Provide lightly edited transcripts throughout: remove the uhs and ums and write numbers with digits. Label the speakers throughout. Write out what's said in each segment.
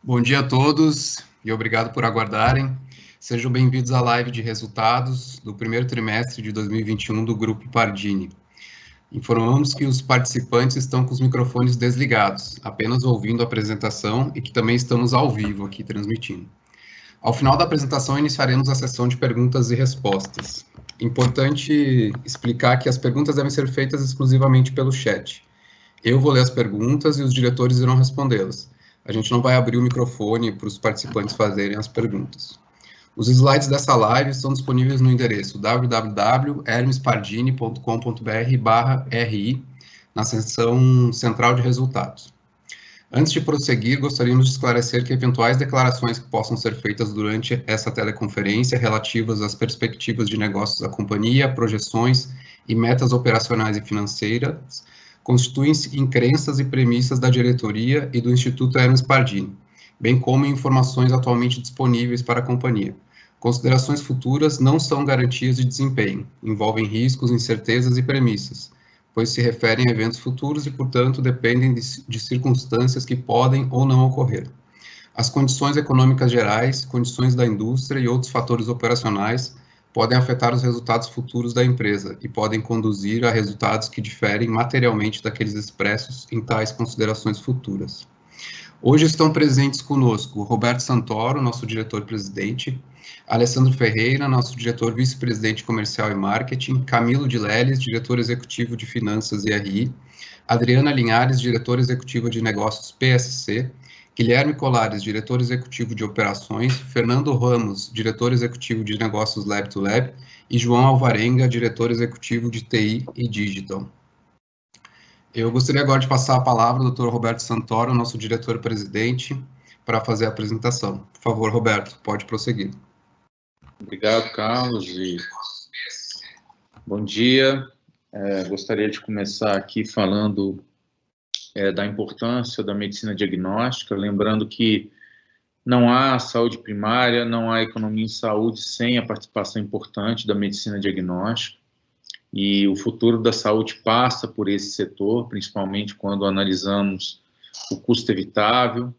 Speaker 1: Bom dia a todos e obrigado por aguardarem. Sejam bem-vindos à live de resultados do primeiro trimestre de 2021 do Grupo Pardini. Informamos que os participantes estão com os microfones desligados, apenas ouvindo a apresentação e que também estamos ao vivo aqui transmitindo. Ao final da apresentação, iniciaremos a sessão de perguntas e respostas. Importante explicar que as perguntas devem ser feitas exclusivamente pelo chat. Eu vou ler as perguntas e os diretores irão respondê-las. A gente não vai abrir o microfone para os participantes fazerem as perguntas. Os slides dessa live estão disponíveis no endereço www.hermespardini.com.br/ri, na seção central de resultados. Antes de prosseguir, gostaríamos de esclarecer que eventuais declarações que possam ser feitas durante essa teleconferência relativas às perspectivas de negócios da companhia, projeções e metas operacionais e financeiras constituem-se em crenças e premissas da diretoria e do Instituto Hermes Pardini, bem como em informações atualmente disponíveis para a companhia. Considerações futuras não são garantias de desempenho, envolvem riscos, incertezas e premissas, pois se referem a eventos futuros e, portanto, dependem de circunstâncias que podem ou não ocorrer. As condições econômicas gerais, condições da indústria e outros fatores operacionais podem afetar os resultados futuros da empresa e podem conduzir a resultados que diferem materialmente daqueles expressos em tais considerações futuras. Hoje estão presentes conosco Roberto Santoro, nosso diretor-presidente, Alessandro Ferreira, nosso diretor vice-presidente comercial e marketing, Camilo de Leles, diretor executivo de finanças e RI, Adriana Linhares, diretora executiva de negócios PSC, Guilherme Colares, diretor executivo de operações, Fernando Ramos, diretor executivo de negócios Lab to Lab, e João Alvarenga, diretor executivo de TI e Digital. Eu gostaria agora de passar a palavra ao Dr. Roberto Santoro, nosso diretor-presidente, para fazer a apresentação. Por favor, Roberto, pode prosseguir.
Speaker 2: Obrigado, Carlos, e bom dia. Gostaria de começar aqui falando da importância da medicina diagnóstica, lembrando que não há saúde primária, não há economia em saúde sem a participação importante da medicina diagnóstica, e o futuro da saúde passa por esse setor, principalmente quando analisamos o custo evitável.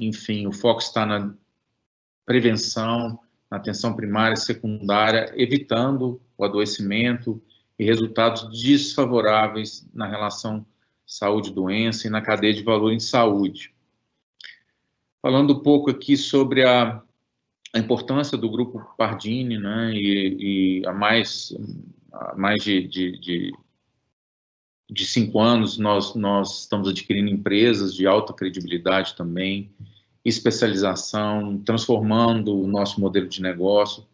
Speaker 2: Enfim, o foco está na prevenção, na atenção primária e secundária, evitando o adoecimento e resultados desfavoráveis na relação saúde-doença e na cadeia de valor em saúde. Falando um pouco aqui sobre a importância do Grupo Pardini, né, e há mais de 5 anos nós estamos adquirindo empresas de alta credibilidade também, especialização, transformando o nosso modelo de negócio.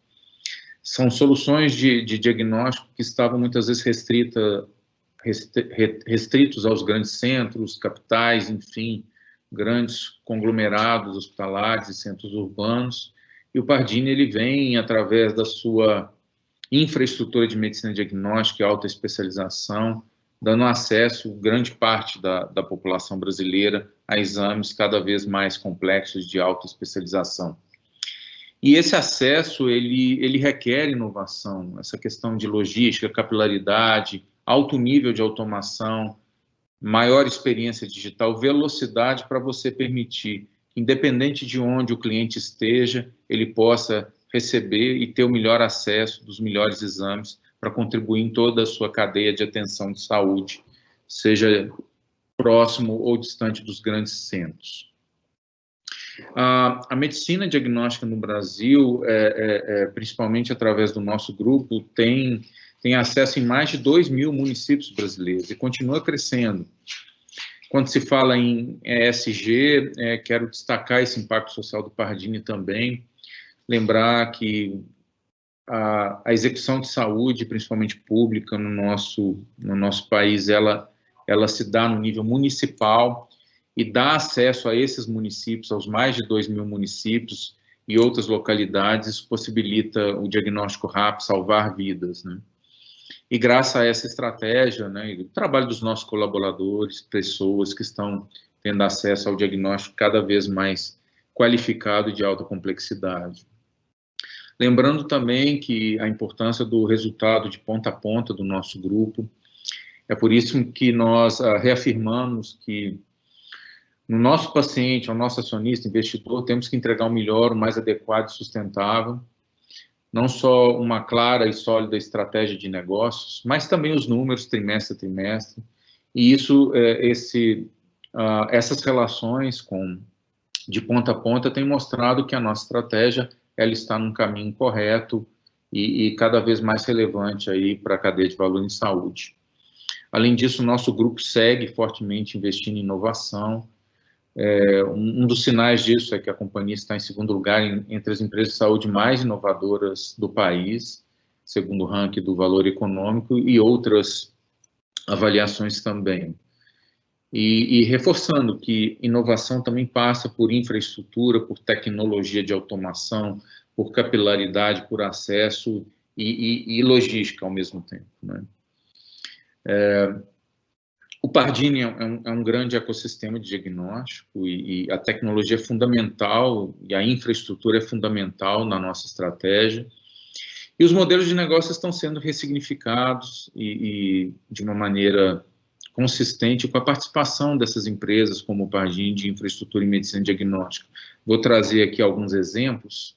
Speaker 2: São soluções de diagnóstico que estavam muitas vezes restritos aos grandes centros, capitais, enfim, grandes conglomerados hospitalares e centros urbanos, e o Pardini ele vem, através da sua infraestrutura de medicina diagnóstica e alta especialização, dando acesso, grande parte da população brasileira, a exames cada vez mais complexos de alta especialização. E esse acesso, ele requer inovação, essa questão de logística, capilaridade, alto nível de automação, maior experiência digital, velocidade para você permitir, independente de onde o cliente esteja, ele possa receber e ter o melhor acesso dos melhores exames para contribuir em toda a sua cadeia de atenção de saúde, seja próximo ou distante dos grandes centros. A medicina diagnóstica no Brasil, principalmente através do nosso grupo, tem acesso em mais de 2.000 municípios brasileiros e continua crescendo. Quando se fala em ESG, quero destacar esse impacto social do Pardini também, lembrar que a execução de saúde, principalmente pública, no nosso país, ela se dá no nível municipal e dá acesso a esses municípios, aos mais de 2.000 municípios e outras localidades, isso possibilita o diagnóstico rápido, salvar vidas, né? E graças a essa estratégia, né, e o trabalho dos nossos colaboradores, pessoas que estão tendo acesso ao diagnóstico cada vez mais qualificado e de alta complexidade. Lembrando também que a importância do resultado de ponta a ponta do nosso grupo, é por isso que nós reafirmamos que No nosso paciente, ao nosso acionista, investidor, temos que entregar o melhor, o mais adequado e sustentável, não só uma clara e sólida estratégia de negócios, mas também os números trimestre a trimestre, e isso, essas relações de ponta a ponta têm mostrado que a nossa estratégia ela está num caminho correto e cada vez mais relevante aí para a cadeia de valor em saúde. Além disso, o nosso grupo segue fortemente investindo em inovação. Um dos sinais disso é que a companhia está em segundo lugar entre as empresas de saúde mais inovadoras do país, segundo o ranking do Valor Econômico e outras avaliações também. E reforçando que inovação também passa por infraestrutura, por tecnologia de automação, por capilaridade, por acesso e logística ao mesmo tempo, né? O Pardini é um grande ecossistema de diagnóstico e a tecnologia é fundamental e a infraestrutura é fundamental na nossa estratégia. E os modelos de negócio estão sendo ressignificados e de uma maneira consistente com a participação dessas empresas como o Pardini de infraestrutura e medicina diagnóstica. Vou trazer aqui alguns exemplos.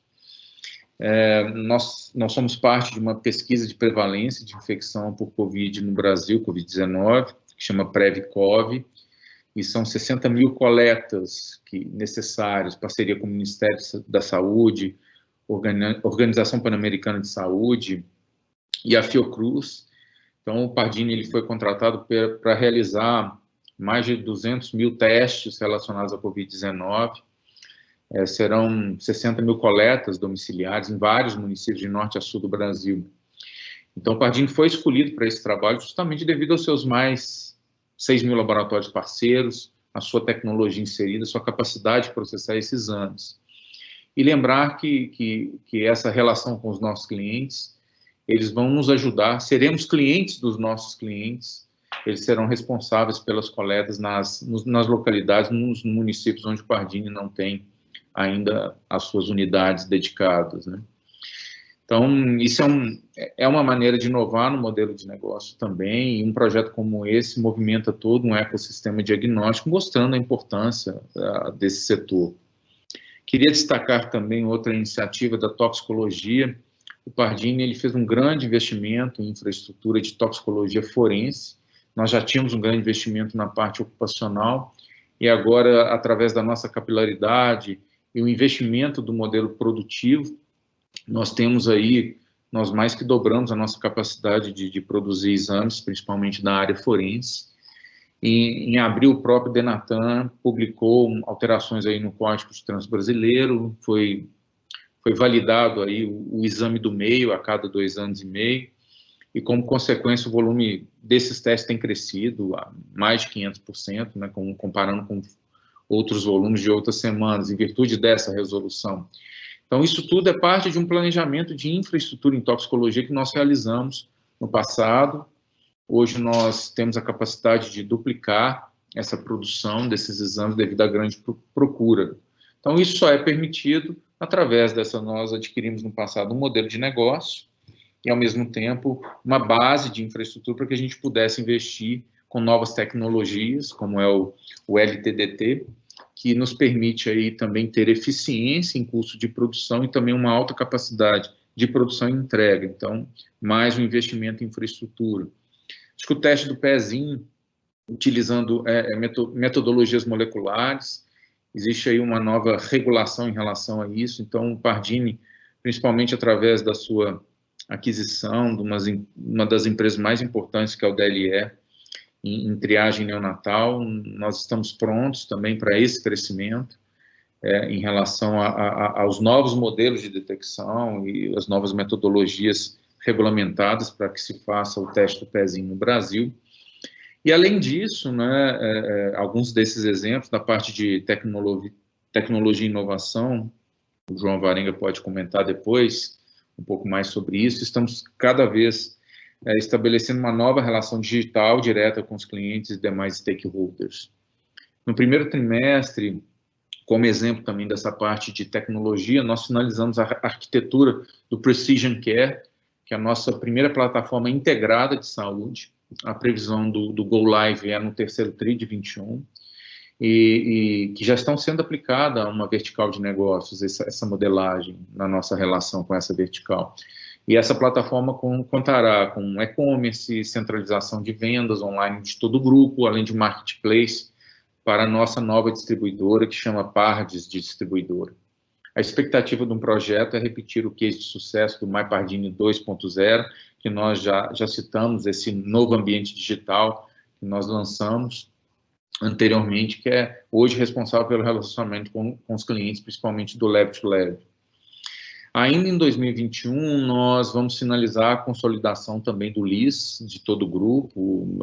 Speaker 2: Nós somos parte de uma pesquisa de prevalência de infecção por Covid no Brasil, Covid-19, que chama PrevCov, e são 60 mil coletas necessárias, parceria com o Ministério da Saúde, Organização Pan-Americana de Saúde e a Fiocruz. Então, o Pardini ele foi contratado para realizar mais de 200 mil testes relacionados à Covid-19. Serão 60 mil coletas domiciliares em vários municípios de norte a sul do Brasil. Então, o Pardini foi escolhido para esse trabalho justamente devido aos seus mais 6 mil laboratórios parceiros, a sua tecnologia inserida, a sua capacidade de processar esses exames. E lembrar que essa relação com os nossos clientes, eles vão nos ajudar, seremos clientes dos nossos clientes, eles serão responsáveis pelas coletas nas localidades, nos municípios onde o Pardini não tem ainda as suas unidades dedicadas, né? Então, isso é uma maneira de inovar no modelo de negócio também, e um projeto como esse movimenta todo um ecossistema diagnóstico, mostrando a importância desse setor. Queria destacar também outra iniciativa da toxicologia. O Pardini ele fez um grande investimento em infraestrutura de toxicologia forense. Nós já tínhamos um grande investimento na parte ocupacional, e agora, através da nossa capilaridade e o investimento do modelo produtivo, nós mais que dobramos a nossa capacidade de produzir exames, principalmente na área forense. Em abril, o próprio Denatan publicou alterações aí no Código de Trânsito Brasileiro, foi validado aí o exame do meio a cada 2 anos e meio, e como consequência o volume desses testes tem crescido a mais de 500%, né, comparando com outros volumes de outras semanas, em virtude dessa resolução. Então, isso tudo é parte de um planejamento de infraestrutura em toxicologia que nós realizamos no passado. Hoje nós temos a capacidade de duplicar essa produção desses exames devido à grande procura. Então, isso só é permitido através nós adquirimos no passado um modelo de negócio e, ao mesmo tempo, uma base de infraestrutura para que a gente pudesse investir com novas tecnologias, como é o LTDT, que nos permite aí também ter eficiência em custo de produção e também uma alta capacidade de produção e entrega. Então, mais um investimento em infraestrutura. Acho que o teste do pezinho, utilizando metodologias moleculares, existe aí uma nova regulação em relação a isso. Então, o Pardini, principalmente através da sua aquisição de uma das empresas mais importantes, que é o DLE, em triagem neonatal, nós estamos prontos também para esse crescimento em relação aos novos modelos de detecção e as novas metodologias regulamentadas para que se faça o teste do pezinho no Brasil. E, além disso, né, alguns desses exemplos da parte de tecnologia e inovação, o João Varenga pode comentar depois um pouco mais sobre isso, estamos cada vez estabelecendo uma nova relação digital direta com os clientes e demais stakeholders. No primeiro trimestre, como exemplo também dessa parte de tecnologia, nós finalizamos a arquitetura do Precision Care, que é a nossa primeira plataforma integrada de saúde. A previsão do Go Live é no terceiro TRI de 21. e que já estão sendo aplicada a uma vertical de negócios, essa modelagem na nossa relação com essa vertical. E essa plataforma contará com e-commerce, centralização de vendas online de todo o grupo, além de marketplace para a nossa nova distribuidora, que chama Pardes de Distribuidora. A expectativa de um projeto é repetir o case de sucesso do MyPardini 2.0, que nós já citamos, esse novo ambiente digital que nós lançamos anteriormente, que é hoje responsável pelo relacionamento com os clientes, principalmente do Lab-to-Lab. Ainda em 2021, nós vamos finalizar a consolidação também do LIS, de todo o grupo.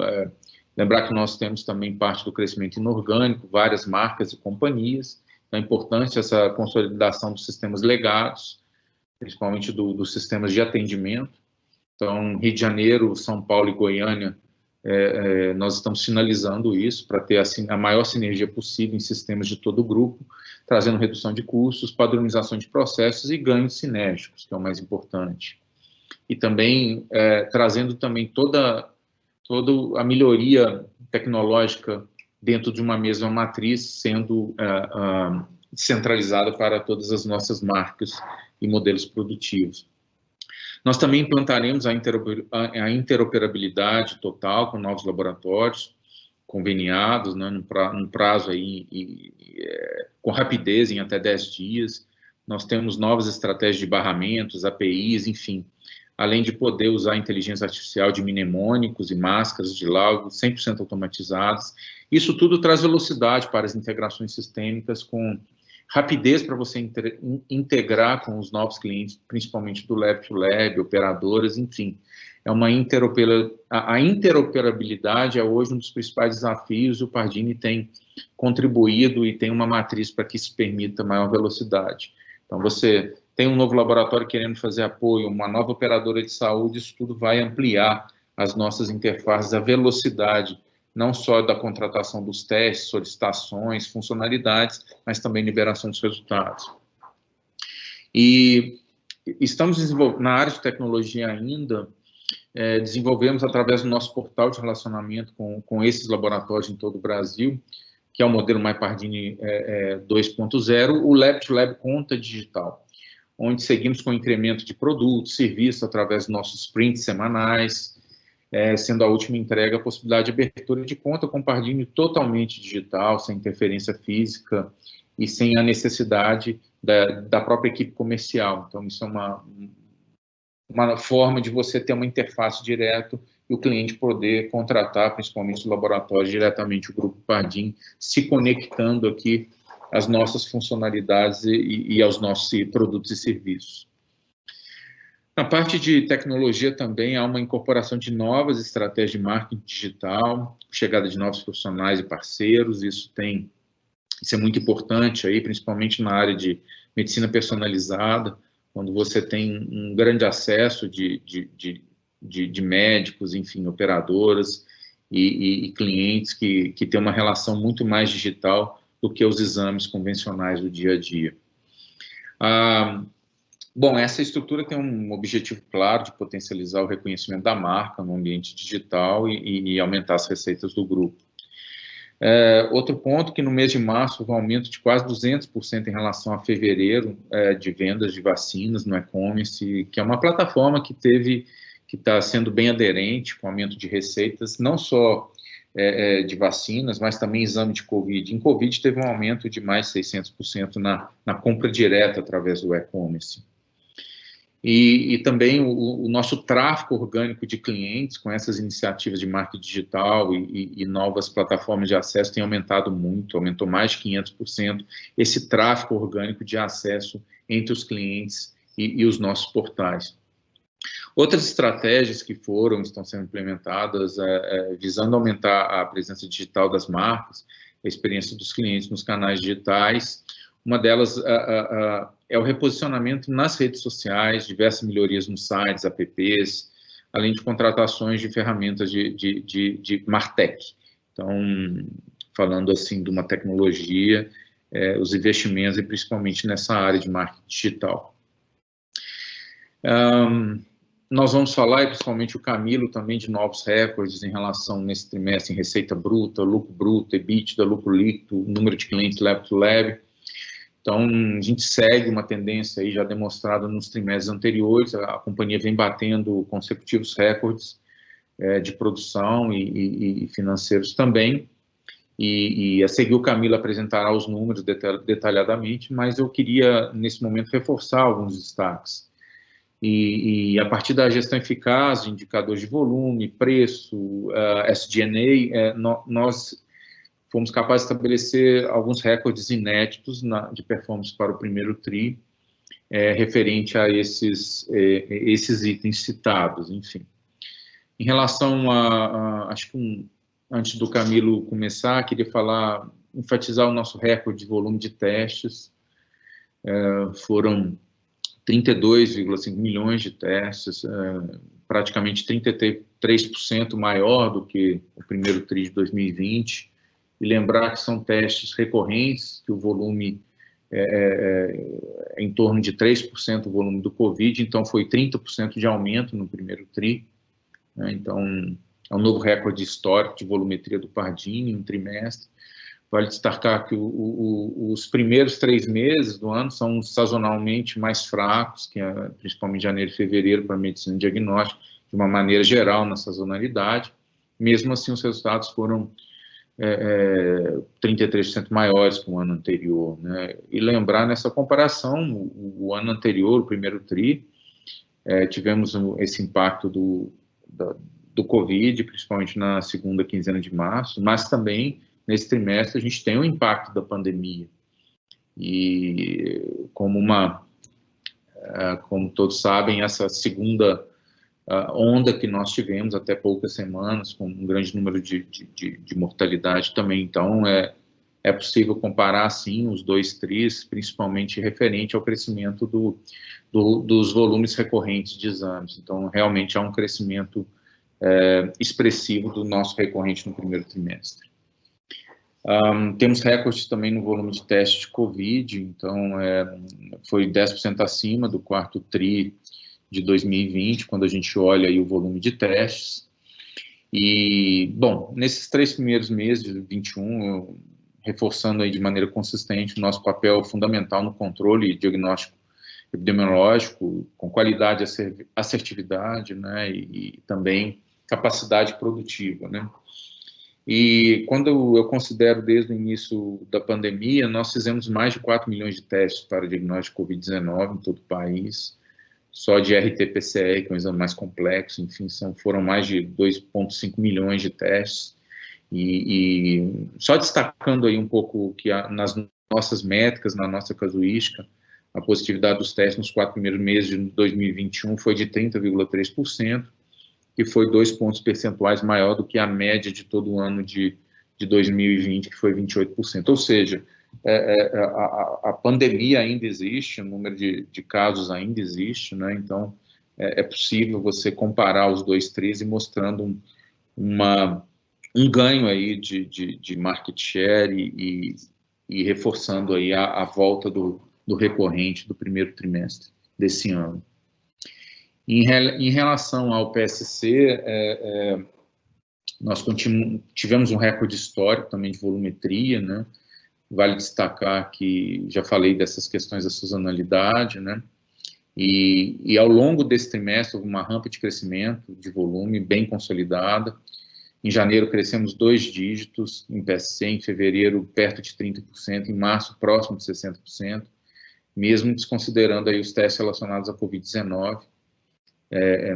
Speaker 2: Lembrar que nós temos também parte do crescimento inorgânico, várias marcas e companhias. Então, é importante essa consolidação dos sistemas legados, principalmente dos sistemas de atendimento. Então, Rio de Janeiro, São Paulo e Goiânia, nós estamos finalizando isso para ter assim, a maior sinergia possível em sistemas de todo o grupo, trazendo redução de custos, padronização de processos e ganhos sinérgicos, que é o mais importante. E também trazendo também toda a melhoria tecnológica dentro de uma mesma matriz, sendo centralizada para todas as nossas marcas e modelos produtivos. Nós também implantaremos a interoperabilidade total com novos laboratórios conveniados, né, num prazo aí, com rapidez, em até 10 dias. Nós temos novas estratégias de barramentos, APIs, enfim, além de poder usar a inteligência artificial de mnemônicos e máscaras de laudo 100% automatizadas. Isso tudo traz velocidade para as integrações sistêmicas, com rapidez para você integrar com os novos clientes, principalmente do Lab-to-Lab, operadoras, enfim. A interoperabilidade é hoje um dos principais desafios, e o Pardini tem contribuído e tem uma matriz para que isso permita maior velocidade. Então, você tem um novo laboratório querendo fazer apoio, uma nova operadora de saúde, isso tudo vai ampliar as nossas interfaces, a velocidade, não só da contratação dos testes, solicitações, funcionalidades, mas também liberação dos resultados. E estamos desenvolvendo, na área de tecnologia ainda, desenvolvemos através do nosso portal de relacionamento com esses laboratórios em todo o Brasil, que é o modelo MyPardini 2.0, o Lab-to-Lab Conta Digital, onde seguimos com o incremento de produtos, serviços, através dos nossos sprints semanais, sendo a última entrega a possibilidade de abertura de conta com Pardini totalmente digital, sem interferência física e sem a necessidade da própria equipe comercial. Então, isso é uma forma de você ter uma interface direto e o cliente poder contratar, principalmente o laboratório, diretamente o Grupo Pardini, se conectando aqui às nossas funcionalidades e aos nossos produtos e serviços. Na parte de tecnologia também há uma incorporação de novas estratégias de marketing digital, chegada de novos profissionais e parceiros, isso é muito importante aí, principalmente na área de medicina personalizada, quando você tem um grande acesso de médicos, enfim, operadoras e clientes que têm uma relação muito mais digital do que os exames convencionais do dia a dia. Bom, essa estrutura tem um objetivo claro de potencializar o reconhecimento da marca no ambiente digital e aumentar as receitas do grupo. Outro ponto que no mês de março houve um aumento de quase 200% em relação a fevereiro de vendas de vacinas no e-commerce, que é uma plataforma que está sendo bem aderente com aumento de receitas, não só de vacinas, mas também exame de Covid. Em Covid teve um aumento de mais 600% na compra direta através do e-commerce. E também o nosso tráfego orgânico de clientes com essas iniciativas de marketing digital e novas plataformas de acesso tem aumentado muito, aumentou mais de 500%, esse tráfego orgânico de acesso entre os clientes e os nossos portais. Outras estratégias que estão sendo implementadas visando aumentar a presença digital das marcas, a experiência dos clientes nos canais digitais. Uma delas é o reposicionamento nas redes sociais, diversas melhorias nos sites, apps, além de contratações de ferramentas de Martech. Então, falando assim de uma tecnologia, os investimentos, e principalmente nessa área de marketing digital. Nós vamos falar, e principalmente o Camilo, também de novos recordes em relação, nesse trimestre, em receita bruta, lucro bruto, EBITDA, lucro líquido, número de clientes lab-to-lab. Então, a gente segue uma tendência aí já demonstrada nos trimestres anteriores, a companhia vem batendo consecutivos recordes de produção e financeiros também, e a seguir o Camilo apresentará os números detalhadamente, mas eu queria, nesse momento, reforçar alguns destaques. E a partir da gestão eficaz de indicadores de volume, preço, SG&A, nós fomos capazes de estabelecer alguns recordes inéditos de performance para o primeiro TRI, referente a esses itens citados, enfim. Em relação acho que antes do Camilo começar, queria enfatizar o nosso recorde de volume de testes. Foram 32,5 milhões de testes, praticamente 33% maior do que o primeiro TRI de 2020. E lembrar que são testes recorrentes, que o volume é em torno de 3% o volume do Covid, então foi 30% de aumento no primeiro TRI. Então, é um novo recorde histórico de volumetria do Pardini em um trimestre. Vale destacar que os primeiros 3 meses do ano são sazonalmente mais fracos, principalmente janeiro e fevereiro, para a medicina e diagnóstico, de uma maneira geral na sazonalidade. Mesmo assim, os resultados foram 33% maiores que o ano anterior, né? E lembrar nessa comparação, o ano anterior, o primeiro TRI, tivemos esse impacto do Covid, principalmente na segunda quinzena de março, mas também nesse trimestre a gente tem o impacto da pandemia. E como todos sabem, essa segunda onda que nós tivemos até poucas semanas, com um grande número de mortalidade também. Então, é possível comparar, sim, os 2 TRIs, principalmente referente ao crescimento dos volumes recorrentes de exames. Então, realmente há um crescimento expressivo do nosso recorrente no primeiro trimestre. Temos recordes também no volume de testes de Covid, então foi 10% acima do quarto TRI de 2020, quando a gente olha aí o volume de testes. E, bom, nesses 3 primeiros meses de 2021, reforçando aí de maneira consistente o nosso papel fundamental no controle e diagnóstico epidemiológico, com qualidade e assertividade, né, e também capacidade produtiva, né. E quando eu considero desde o início da pandemia, nós fizemos mais de 4 milhões de testes para o diagnóstico de Covid-19 em todo o país, só de RT-PCR, que é um exame mais complexo, enfim, foram mais de 2,5 milhões de testes. E só destacando aí um pouco que nas nossas métricas, na nossa casuística, a positividade dos testes nos 4 primeiros meses de 2021 foi de 30,3%, que foi 2 pontos percentuais maior do que a média de todo o ano de 2020, que foi 28%. Ou seja, a pandemia ainda existe, o número de casos ainda existe, né? Então, é possível você comparar os 2 TRIs e mostrando um ganho aí de market share e reforçando aí a volta do recorrente do primeiro trimestre desse ano. Em relação ao PSC, nós tivemos um recorde histórico também de volumetria, né? Vale destacar que já falei dessas questões da sazonalidade, né? E ao longo desse trimestre houve uma rampa de crescimento de volume bem consolidada. Em janeiro crescemos 2 dígitos em PSC, em fevereiro perto de 30%, em março próximo de 60%, mesmo desconsiderando aí os testes relacionados à Covid-19.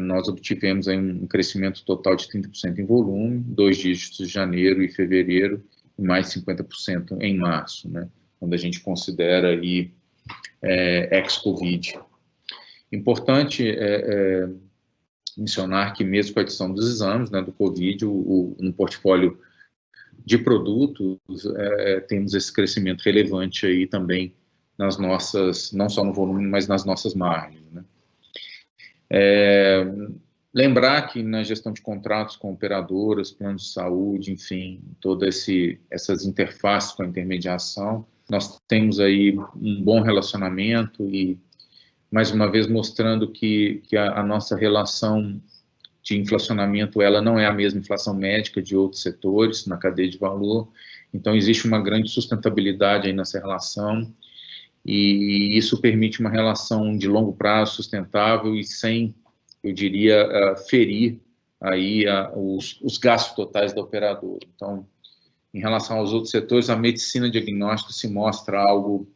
Speaker 2: Nós obtivemos aí um crescimento total de 30% em volume, 2 dígitos em janeiro e fevereiro, e mais 50% em março, né, quando a gente considera aí ex-Covid. Importante mencionar que mesmo com a adição dos exames, né, do Covid, no portfólio de produtos, temos esse crescimento relevante aí também nas nossas, não só no volume, mas nas nossas margens, né. Lembrar que na gestão de contratos com operadoras, planos de saúde, enfim, todas essas interfaces com a intermediação, nós temos aí um bom relacionamento e mais uma vez mostrando que a nossa relação de inflacionamento, ela não é a mesma inflação médica de outros setores na cadeia de valor, então existe uma grande sustentabilidade aí nessa relação, e isso permite uma relação de longo prazo sustentável e sem, eu diria, ferir aí os gastos totais da operadora. Então, em relação aos outros setores, a medicina diagnóstica se mostra algo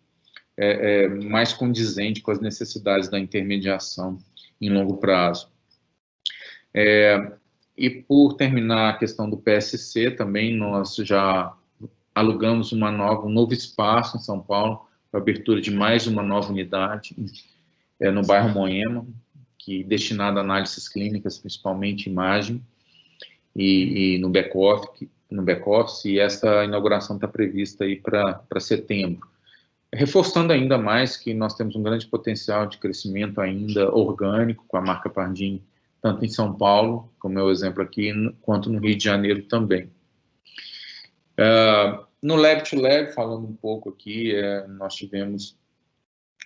Speaker 2: mais condizente com as necessidades da intermediação em longo prazo. E por terminar a questão do PSC, também nós já alugamos um novo espaço em São Paulo, para a abertura de mais uma nova unidade no bairro Moema, que destinada a análises clínicas, principalmente imagem, e no back-office, e essa inauguração está prevista aí para setembro. Reforçando ainda mais que nós temos um grande potencial de crescimento ainda orgânico com a marca Pardini, tanto em São Paulo, como é o exemplo aqui, quanto no Rio de Janeiro também. No Lab-to-Lab, falando um pouco aqui, nós tivemos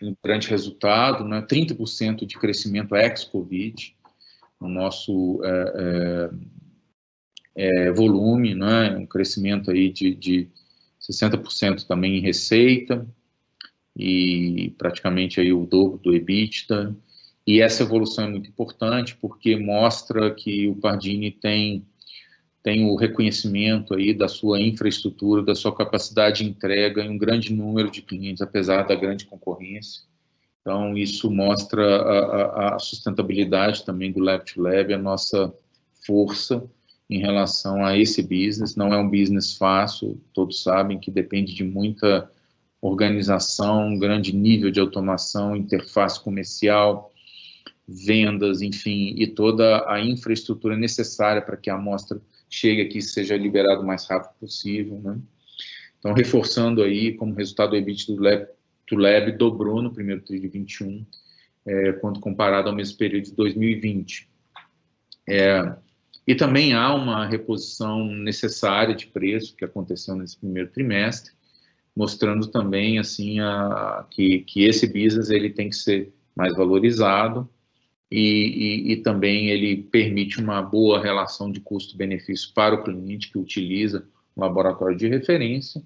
Speaker 2: um grande resultado, né, 30% de crescimento ex-Covid, no nosso volume, né, um crescimento aí de 60% também em receita, e praticamente aí o dobro do EBITDA, e essa evolução é muito importante porque mostra que o Pardini tem o reconhecimento aí da sua infraestrutura, da sua capacidade de entrega em um grande número de clientes, apesar da grande concorrência. Então, isso mostra a sustentabilidade também do Lab-to-Lab, a nossa força em relação a esse business. Não é um business fácil, todos sabem que depende de muita organização, um grande nível de automação, interface comercial, vendas, enfim, e toda a infraestrutura necessária para que a amostra chegue aqui e seja liberado o mais rápido possível, né? Então, reforçando aí, como resultado, o EBITDA do Lab dobrou no primeiro TRI de 21, quando comparado ao mesmo período de 2020. E também há uma reposição necessária de preço que aconteceu nesse primeiro trimestre, mostrando também assim que esse business ele tem que ser mais valorizado, e também ele permite uma boa relação de custo-benefício para o cliente que utiliza um laboratório de referência,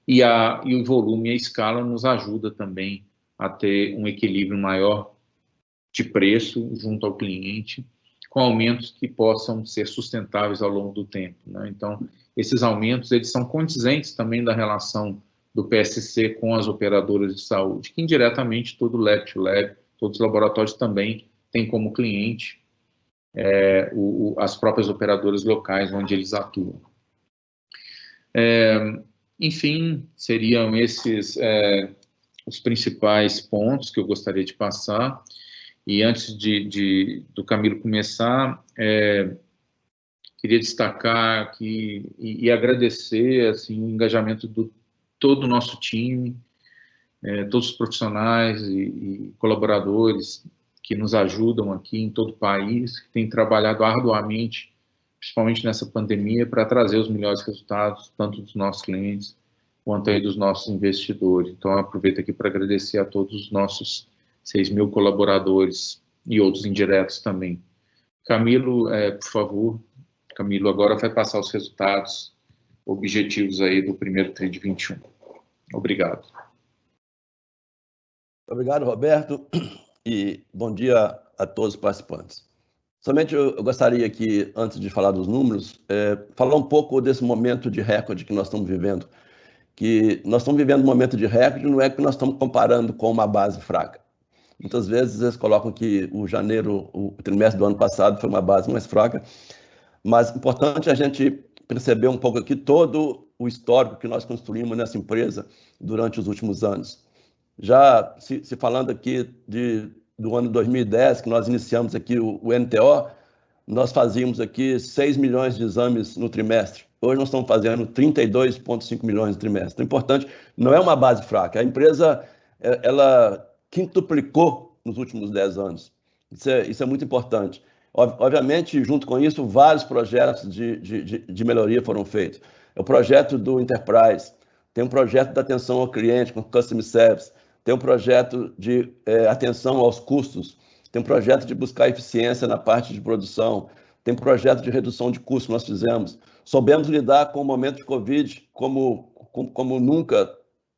Speaker 2: e o volume e a escala nos ajuda também a ter um equilíbrio maior de preço junto ao cliente, com aumentos que possam ser sustentáveis ao longo do tempo, né? Então, esses aumentos eles são condizentes também da relação do PSC com as operadoras de saúde, que indiretamente todo Lab-to-Lab, todos os laboratórios também tem como cliente as próprias operadoras locais onde eles atuam. Enfim, seriam esses os principais pontos que eu gostaria de passar. E antes do Camilo começar, queria destacar aqui e agradecer assim, o engajamento do todo o nosso time, todos os profissionais e colaboradores que nos ajudam aqui em todo o país, que têm trabalhado arduamente, principalmente nessa pandemia, para trazer os melhores resultados, tanto dos nossos clientes, quanto aí dos nossos investidores. Então, eu aproveito aqui para agradecer a todos os nossos 6.000 colaboradores e outros indiretos também. Camilo, por favor, Camilo agora vai passar os resultados objetivos aí do primeiro TRI de 21. Obrigado.
Speaker 3: Obrigado, Roberto, e bom dia a todos os participantes. Somente eu gostaria aqui, antes de falar dos números, falar um pouco desse momento de recorde que nós estamos vivendo. Que nós estamos vivendo um momento de recorde, não é que nós estamos comparando com uma base fraca. Muitas vezes eles colocam que o trimestre do ano passado foi uma base mais fraca, mas é importante a gente perceber um pouco aqui todo o histórico que nós construímos nessa empresa durante os últimos anos. Já se falando aqui do ano 2010, que nós iniciamos aqui o NTO, nós fazíamos aqui 6 milhões de exames no trimestre. Hoje nós estamos fazendo 32,5 milhões no trimestre. Então, importante, não é uma base fraca. A empresa, ela quintuplicou nos últimos 10 anos. Isso é muito importante. Obviamente, junto com isso, vários projetos de melhoria foram feitos. O projeto do Enterprise, tem um projeto da atenção ao cliente com Customer Service, tem um projeto de atenção aos custos, tem um projeto de buscar eficiência na parte de produção, tem um projeto de redução de custos que nós fizemos. Soubemos lidar com o momento de Covid como nunca.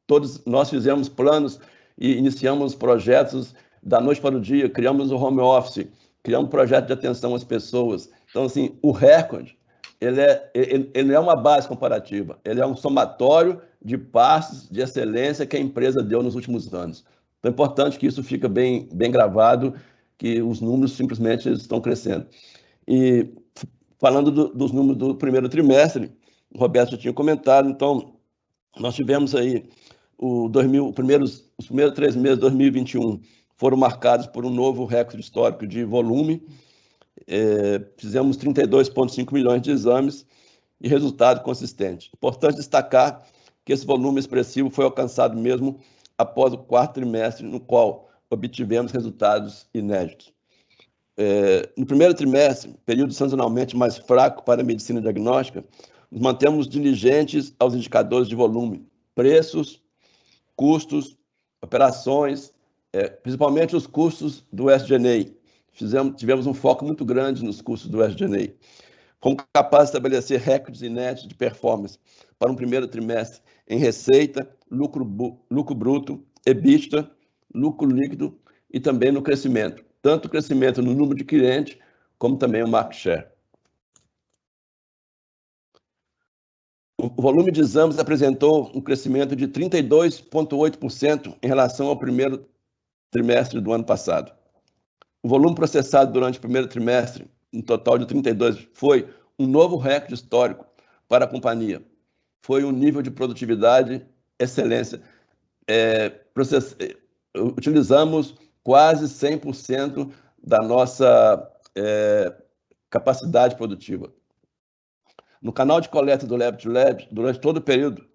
Speaker 3: Todos nós fizemos planos e iniciamos projetos da noite para o dia, criamos o home office, criamos um projeto de atenção às pessoas. Então, assim, o recorde, ele é uma base comparativa, ele é um somatório de passos de excelência que a empresa deu nos últimos anos. Então, é importante que isso fique bem gravado, que os números simplesmente estão crescendo. E falando dos números do primeiro trimestre, o Roberto já tinha comentado, então, nós tivemos aí os primeiros 3 meses de 2021 foram marcados por um novo recorde histórico de volume. Fizemos 32,5 milhões de exames e resultado consistente. Importante destacar que esse volume expressivo foi alcançado mesmo após o quarto trimestre, no qual obtivemos resultados inéditos. No primeiro trimestre, período sazonalmente mais fraco para a medicina diagnóstica, nos mantemos diligentes aos indicadores de volume, preços, custos, operações, principalmente os custos do SG&A. Tivemos um foco muito grande nos custos do SG&A. Fomos capazes de estabelecer recordes inéditos de performance para um primeiro trimestre em receita, lucro bruto, EBITDA, lucro líquido e também no crescimento. Tanto o crescimento no número de clientes, como também o market share. O volume de exames apresentou um crescimento de 32,8% em relação ao primeiro trimestre do ano passado. O volume processado durante o primeiro trimestre, um total de 32, foi um novo recorde histórico para a companhia. Foi um nível de produtividade, excelência. Utilizamos quase 100% da nossa capacidade produtiva. No canal de coleta do Lab to Lab, durante todo o período,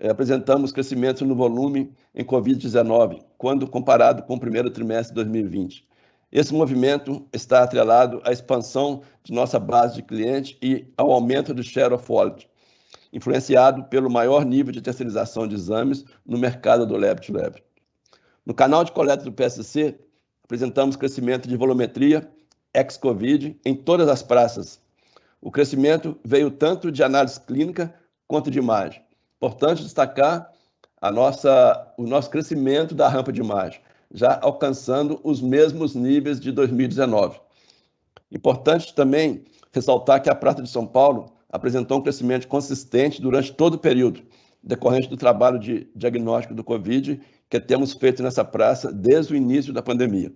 Speaker 3: apresentamos crescimento no volume em Covid-19, quando comparado com o primeiro trimestre de 2020. Esse movimento está atrelado à expansão de nossa base de clientes e ao aumento do share of wallet, influenciado pelo maior nível de terceirização de exames no mercado do Lab to Lab. No canal de coleta do PSC, apresentamos crescimento de volumetria ex-Covid em todas as praças. O crescimento veio tanto de análise clínica quanto de imagem. Importante destacar o nosso crescimento da rampa de imagem, já alcançando os mesmos níveis de 2019. Importante também ressaltar que a Praça de São Paulo apresentou um crescimento consistente durante todo o período, decorrente do trabalho de diagnóstico do Covid que temos feito nessa praça desde o início da pandemia.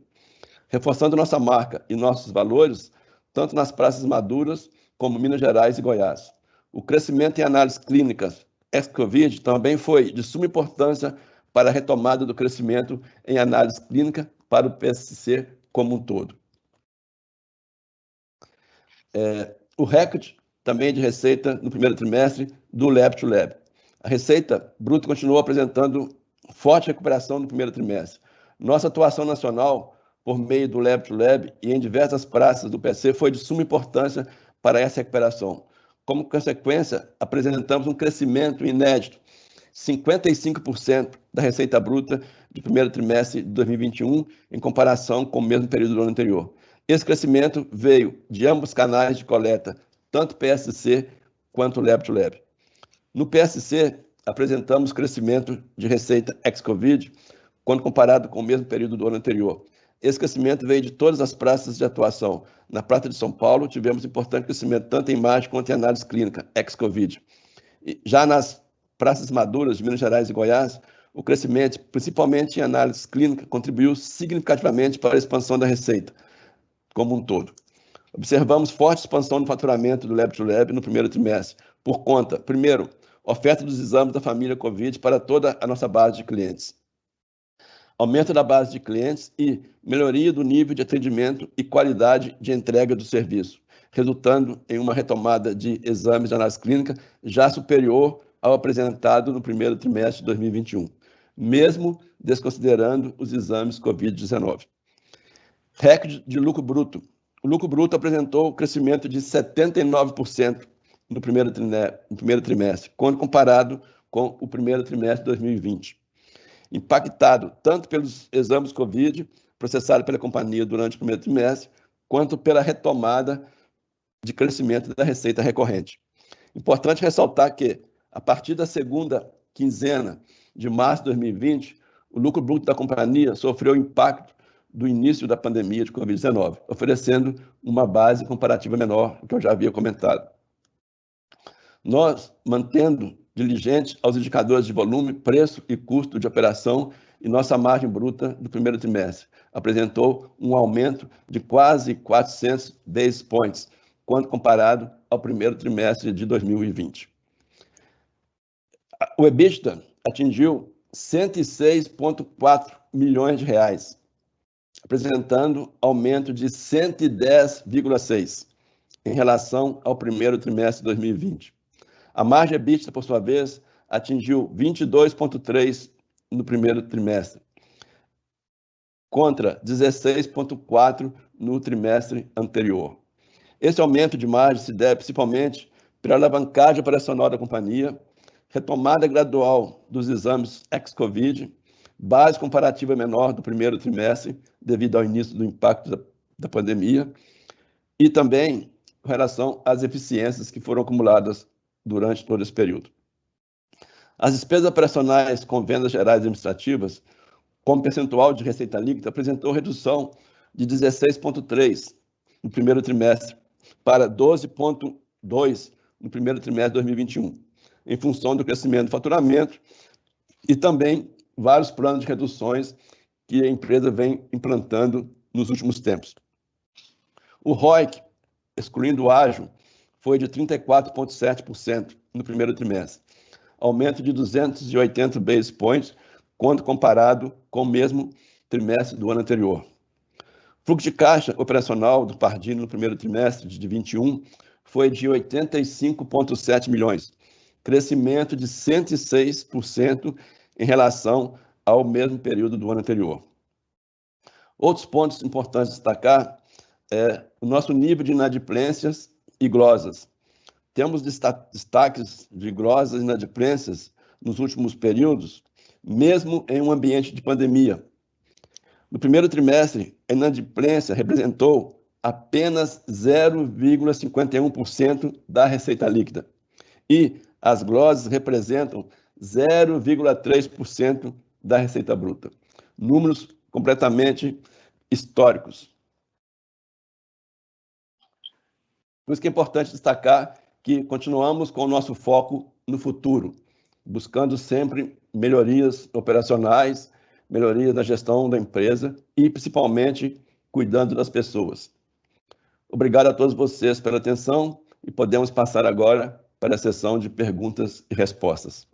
Speaker 3: Reforçando nossa marca e nossos valores, tanto nas praças maduras como Minas Gerais e Goiás. O crescimento em análises clínicas ex-Covid também foi de suma importância para a retomada do crescimento em análise clínica para o PSC como um todo. O recorde também de receita no primeiro trimestre do Lab to Lab. A receita bruta continuou apresentando forte recuperação no primeiro trimestre. Nossa atuação nacional por meio do Lab to Lab e em diversas praças do PC foi de suma importância para essa recuperação. Como consequência, apresentamos um crescimento inédito, 55% da receita bruta do primeiro trimestre de 2021 em comparação com o mesmo período do ano anterior. Esse crescimento veio de ambos os canais de coleta, tanto PSC quanto Lab to Lab. No PSC, apresentamos crescimento de receita ex-Covid quando comparado com o mesmo período do ano anterior. Esse crescimento veio de todas as praças de atuação. Na Praça de São Paulo, tivemos importante crescimento tanto em imagem quanto em análise clínica, ex-Covid. Já nas praças maduras de Minas Gerais e Goiás, o crescimento, principalmente em análise clínica, contribuiu significativamente para a expansão da receita, como um todo. Observamos forte expansão no faturamento do Lab to Lab no primeiro trimestre, por conta, primeiro, oferta dos exames da família Covid para toda a nossa base de clientes. Aumento da base de clientes e melhoria do nível de atendimento e qualidade de entrega do serviço, resultando em uma retomada de exames de análise clínica já superior ao apresentado no primeiro trimestre de 2021, mesmo desconsiderando os exames Covid-19. Recorde de lucro bruto. O lucro bruto apresentou crescimento de 79% no primeiro trimestre, quando comparado com o primeiro trimestre de 2020. impactado tanto pelos exames Covid processados pela companhia durante o primeiro trimestre, quanto pela retomada de crescimento da receita recorrente. Importante ressaltar que, a partir da segunda quinzena de março de 2020, o lucro bruto da companhia sofreu o impacto do início da pandemia de Covid-19, oferecendo uma base comparativa menor, que eu já havia comentado. Nós, mantendo diligentes aos indicadores de volume, preço e custo de operação, e nossa margem bruta do primeiro trimestre apresentou um aumento de quase 400 basis points, quando comparado ao primeiro trimestre de 2020. O EBITDA atingiu 106,4 milhões de reais, apresentando aumento de 110,6% em relação ao primeiro trimestre de 2020. A margem EBITDA, por sua vez, atingiu 22,3% no primeiro trimestre, contra 16,4% no trimestre anterior. Esse aumento de margem se deve principalmente pela alavancagem operacional da companhia, retomada gradual dos exames ex-Covid, base comparativa menor do primeiro trimestre, devido ao início do impacto da pandemia, e também com relação às eficiências que foram acumuladas durante todo esse período. As despesas operacionais com vendas gerais e administrativas, como percentual de receita líquida, apresentou redução de 16,3% no primeiro trimestre para 12,2% no primeiro trimestre de 2021, em função do crescimento do faturamento e também vários planos de reduções que a empresa vem implantando nos últimos tempos. O ROIC, excluindo o ágio, foi de 34,7% no primeiro trimestre, aumento de 280 basis points quando comparado com o mesmo trimestre do ano anterior. Fluxo de caixa operacional do Pardini no primeiro trimestre de 2021 foi de 85,7 milhões, crescimento de 106% em relação ao mesmo período do ano anterior. Outros pontos importantes de destacar é o nosso nível de inadimplências e glosas. Temos destaques de glosas e inadimplências nos últimos períodos, mesmo em um ambiente de pandemia. No primeiro trimestre, a inadimplência representou apenas 0,51% da receita líquida e as glosas representam 0,3% da receita bruta. Números completamente históricos. Por isso que é importante destacar que continuamos com o nosso foco no futuro, buscando sempre melhorias operacionais, melhorias na gestão da empresa e, principalmente, cuidando das pessoas. Obrigado a todos vocês pela atenção e podemos passar agora para a sessão de perguntas e respostas.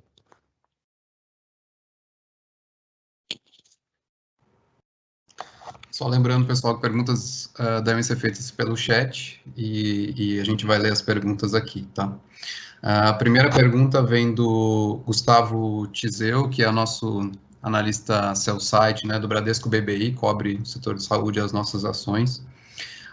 Speaker 1: Só lembrando, pessoal, que perguntas devem ser feitas pelo chat e a gente vai ler as perguntas aqui, tá? A primeira pergunta vem do Gustavo Tizeu, que é nosso analista sell-side, né, do Bradesco BBI, cobre o setor de saúde e as nossas ações.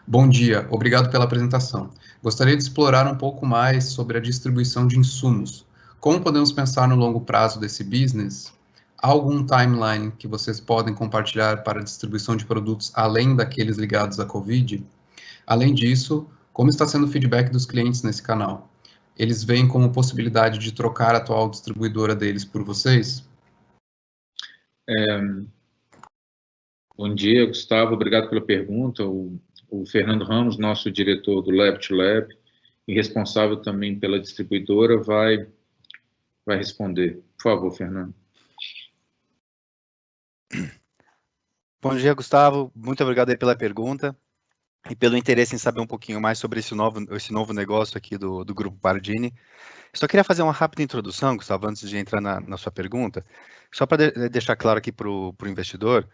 Speaker 1: Bom dia, obrigado pela apresentação. Gostaria de explorar um pouco mais sobre a distribuição de insumos. Como podemos pensar no longo prazo desse business? Há algum timeline que vocês podem compartilhar para a distribuição de produtos além daqueles ligados à Covid? Além disso, como está sendo o feedback dos clientes nesse canal? Eles veem como possibilidade de trocar a atual distribuidora deles por vocês?
Speaker 2: Bom dia, Gustavo. Obrigado pela pergunta. O Fernando Ramos, nosso diretor do Lab to Lab e responsável também pela distribuidora, vai responder. Por favor, Fernando.
Speaker 4: Bom dia, Gustavo. Muito obrigado aí pela pergunta e pelo interesse em saber um pouquinho mais sobre esse novo negócio aqui do Grupo Pardini. Só queria fazer uma rápida introdução, Gustavo, antes de entrar na sua pergunta, só para deixar claro aqui para o investidor,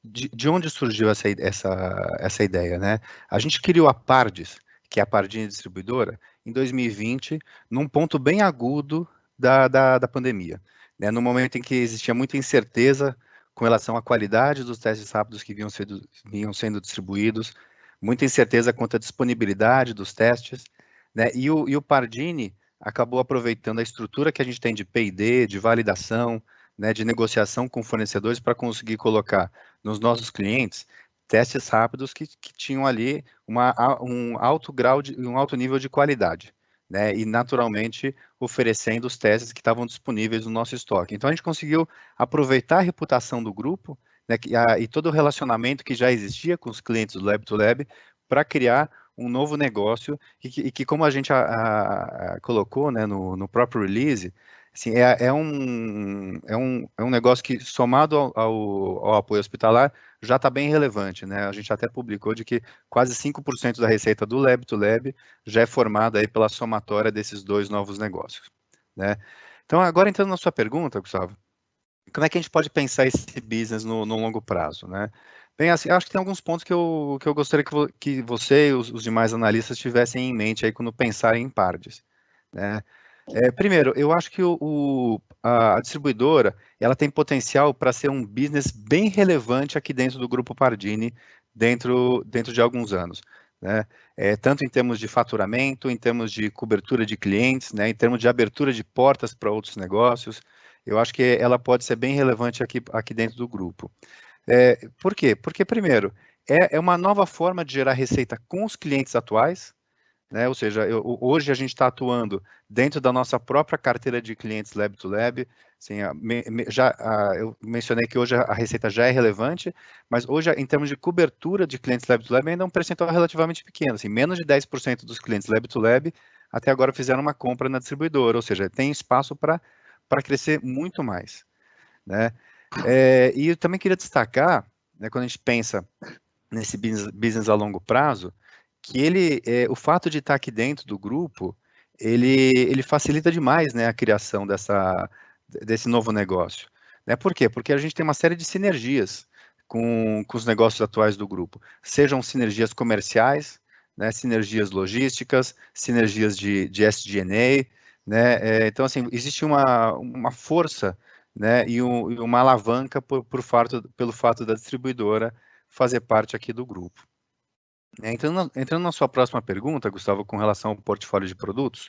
Speaker 4: de onde surgiu essa ideia, né? A gente criou a Pardis, que é a Pardini Distribuidora, em 2020, num ponto bem agudo da pandemia, né? No momento em que existia muita incerteza com relação à qualidade dos testes rápidos que vinham sendo distribuídos, muita incerteza quanto à disponibilidade dos testes, né? E o Pardini acabou aproveitando a estrutura que a gente tem de P&D, de validação, né, de negociação com fornecedores para conseguir colocar nos nossos clientes testes rápidos que tinham ali um alto nível de qualidade, né, e naturalmente oferecendo os testes que estavam disponíveis no nosso estoque. Então a gente conseguiu aproveitar a reputação do grupo, né, e todo o relacionamento que já existia com os clientes do Lab to Lab para criar um novo negócio e que como a gente colocou, né, no próprio release, assim, é um negócio que, somado ao apoio hospitalar, já está bem relevante, né? A gente até publicou de que quase 5% da receita do Lab to Lab já é formada aí pela somatória desses dois novos negócios, né? Então, agora entrando na sua pergunta, Gustavo, como é que a gente pode pensar esse business no longo prazo, né? Bem, assim, acho que tem alguns pontos que eu gostaria que você e os demais analistas tivessem em mente aí quando pensarem em Pardis, né? Primeiro, eu acho que a distribuidora ela tem potencial para ser um business bem relevante aqui dentro do Grupo Pardini, dentro de alguns anos, né? Tanto em termos de faturamento, em termos de cobertura de clientes, né? Em termos de abertura de portas para outros negócios, eu acho que ela pode ser bem relevante aqui dentro do grupo. Por quê? Porque, primeiro, é uma nova forma de gerar receita com os clientes atuais, né? Ou seja, hoje a gente está atuando dentro da nossa própria carteira de clientes Lab to Lab. Assim, eu mencionei que hoje a receita já é relevante, mas hoje, em termos de cobertura de clientes Lab to Lab, ainda é um percentual relativamente pequeno. Assim, menos de 10% dos clientes Lab to Lab até agora fizeram uma compra na distribuidora, ou seja, tem espaço para crescer muito mais, né? E eu também queria destacar, né, quando a gente pensa nesse business a longo prazo, que o fato de estar aqui dentro do grupo, ele facilita demais, né, a criação desse novo negócio, né? Por quê? Porque a gente tem uma série de sinergias com os negócios atuais do grupo, sejam sinergias comerciais, né, sinergias logísticas, sinergias de SG&A, né? Então, assim, existe uma força, né, e uma alavanca pelo fato da distribuidora fazer parte aqui do grupo. Entrando na sua próxima pergunta, Gustavo, com relação ao portfólio de produtos,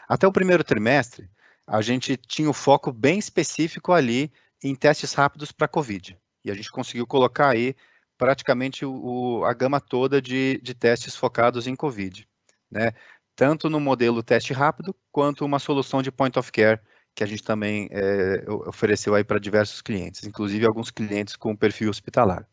Speaker 4: até o primeiro trimestre, a gente tinha o foco bem específico ali em testes rápidos para COVID. E a gente conseguiu colocar aí praticamente a gama toda de testes focados em COVID, né? Tanto no modelo teste rápido, quanto uma solução de point of care, que a gente também ofereceu aí para diversos clientes, inclusive alguns clientes com perfil hospitalar.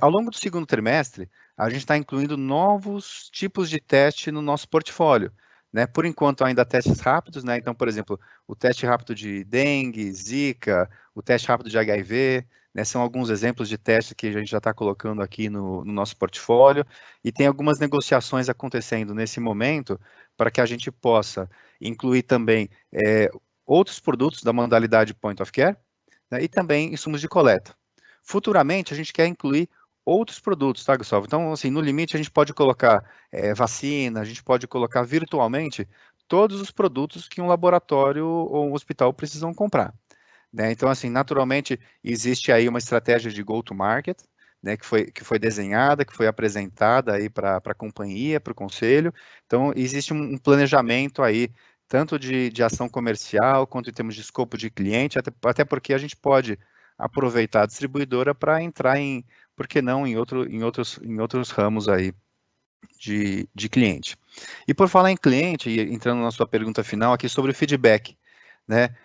Speaker 4: Ao longo do segundo trimestre, a gente está incluindo novos tipos de teste no nosso portfólio, né? Por enquanto, ainda testes rápidos, né? Então, por exemplo, o teste rápido de dengue, zika, o teste rápido de HIV, né? São alguns exemplos de testes que a gente já está colocando aqui no nosso portfólio, e tem algumas negociações acontecendo nesse momento para que a gente possa incluir também outros produtos da modalidade point of care, né? E também insumos de coleta. Futuramente, a gente quer incluir outros produtos, tá, Gustavo? Então, assim, no limite, a gente pode colocar vacina, a gente pode colocar virtualmente todos os produtos que um laboratório ou um hospital precisam comprar, né? Então, assim, naturalmente, existe aí uma estratégia de go-to-market, né, que foi desenhada, que foi apresentada aí para a companhia, para o conselho. Então, existe um planejamento aí, tanto de ação comercial, quanto em termos de escopo de cliente, até porque a gente pode aproveitar a distribuidora para entrar por que não, em outros ramos aí de cliente. E por falar em cliente, e entrando na sua pergunta final aqui sobre o feedback, né?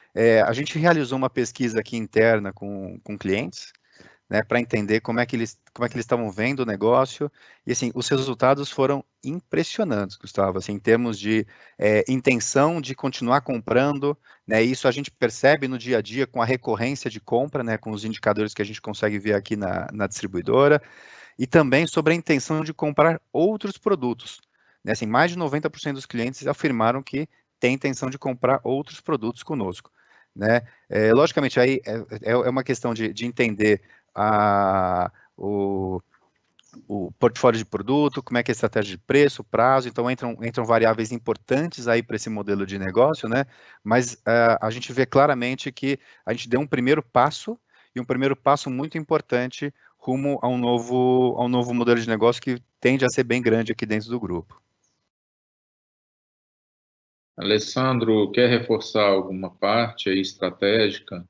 Speaker 4: A gente realizou uma pesquisa aqui interna com clientes, né, para entender como é que eles estavam vendo o negócio, e assim, os resultados foram impressionantes, Gustavo, assim, em termos de intenção de continuar comprando, né, isso a gente percebe no dia a dia com a recorrência de compra, né, com os indicadores que a gente consegue ver aqui na distribuidora, e também sobre a intenção de comprar outros produtos, né, assim, mais de 90% dos clientes afirmaram que tem intenção de comprar outros produtos conosco, né. Logicamente, aí é uma questão de entender o portfólio de produto, como é que é a estratégia de preço, prazo, então entram variáveis importantes aí para esse modelo de negócio, né? Mas a gente vê claramente que a gente deu um primeiro passo, e um primeiro passo muito importante rumo a um novo modelo de negócio que tende a ser bem grande aqui dentro do grupo.
Speaker 2: Alessandro, quer reforçar alguma parte aí estratégica?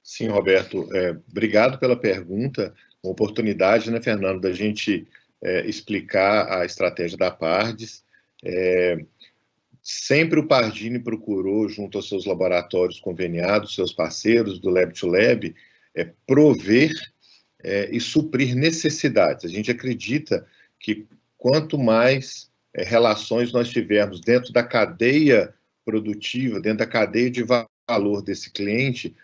Speaker 5: Sim, Roberto, obrigado pela pergunta, uma oportunidade, né, Fernando, da gente explicar a estratégia da Pardes. Sempre o Pardini procurou, junto aos seus laboratórios conveniados, seus parceiros do Lab to Lab, prover e suprir necessidades. A gente acredita que quanto mais relações nós tivermos dentro da cadeia produtiva, dentro da cadeia de valor desse cliente,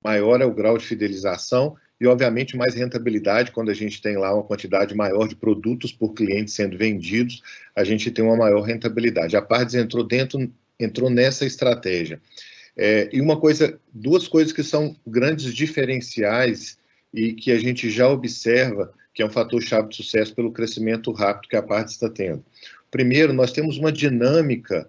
Speaker 5: maior é o grau de fidelização e, obviamente, mais rentabilidade. Quando a gente tem lá uma quantidade maior de produtos por cliente sendo vendidos, a gente tem uma maior rentabilidade. A Pardes entrou nessa estratégia. E duas coisas que são grandes diferenciais e que a gente já observa que é um fator-chave de sucesso pelo crescimento rápido que a Pardes está tendo. Primeiro, nós temos uma dinâmica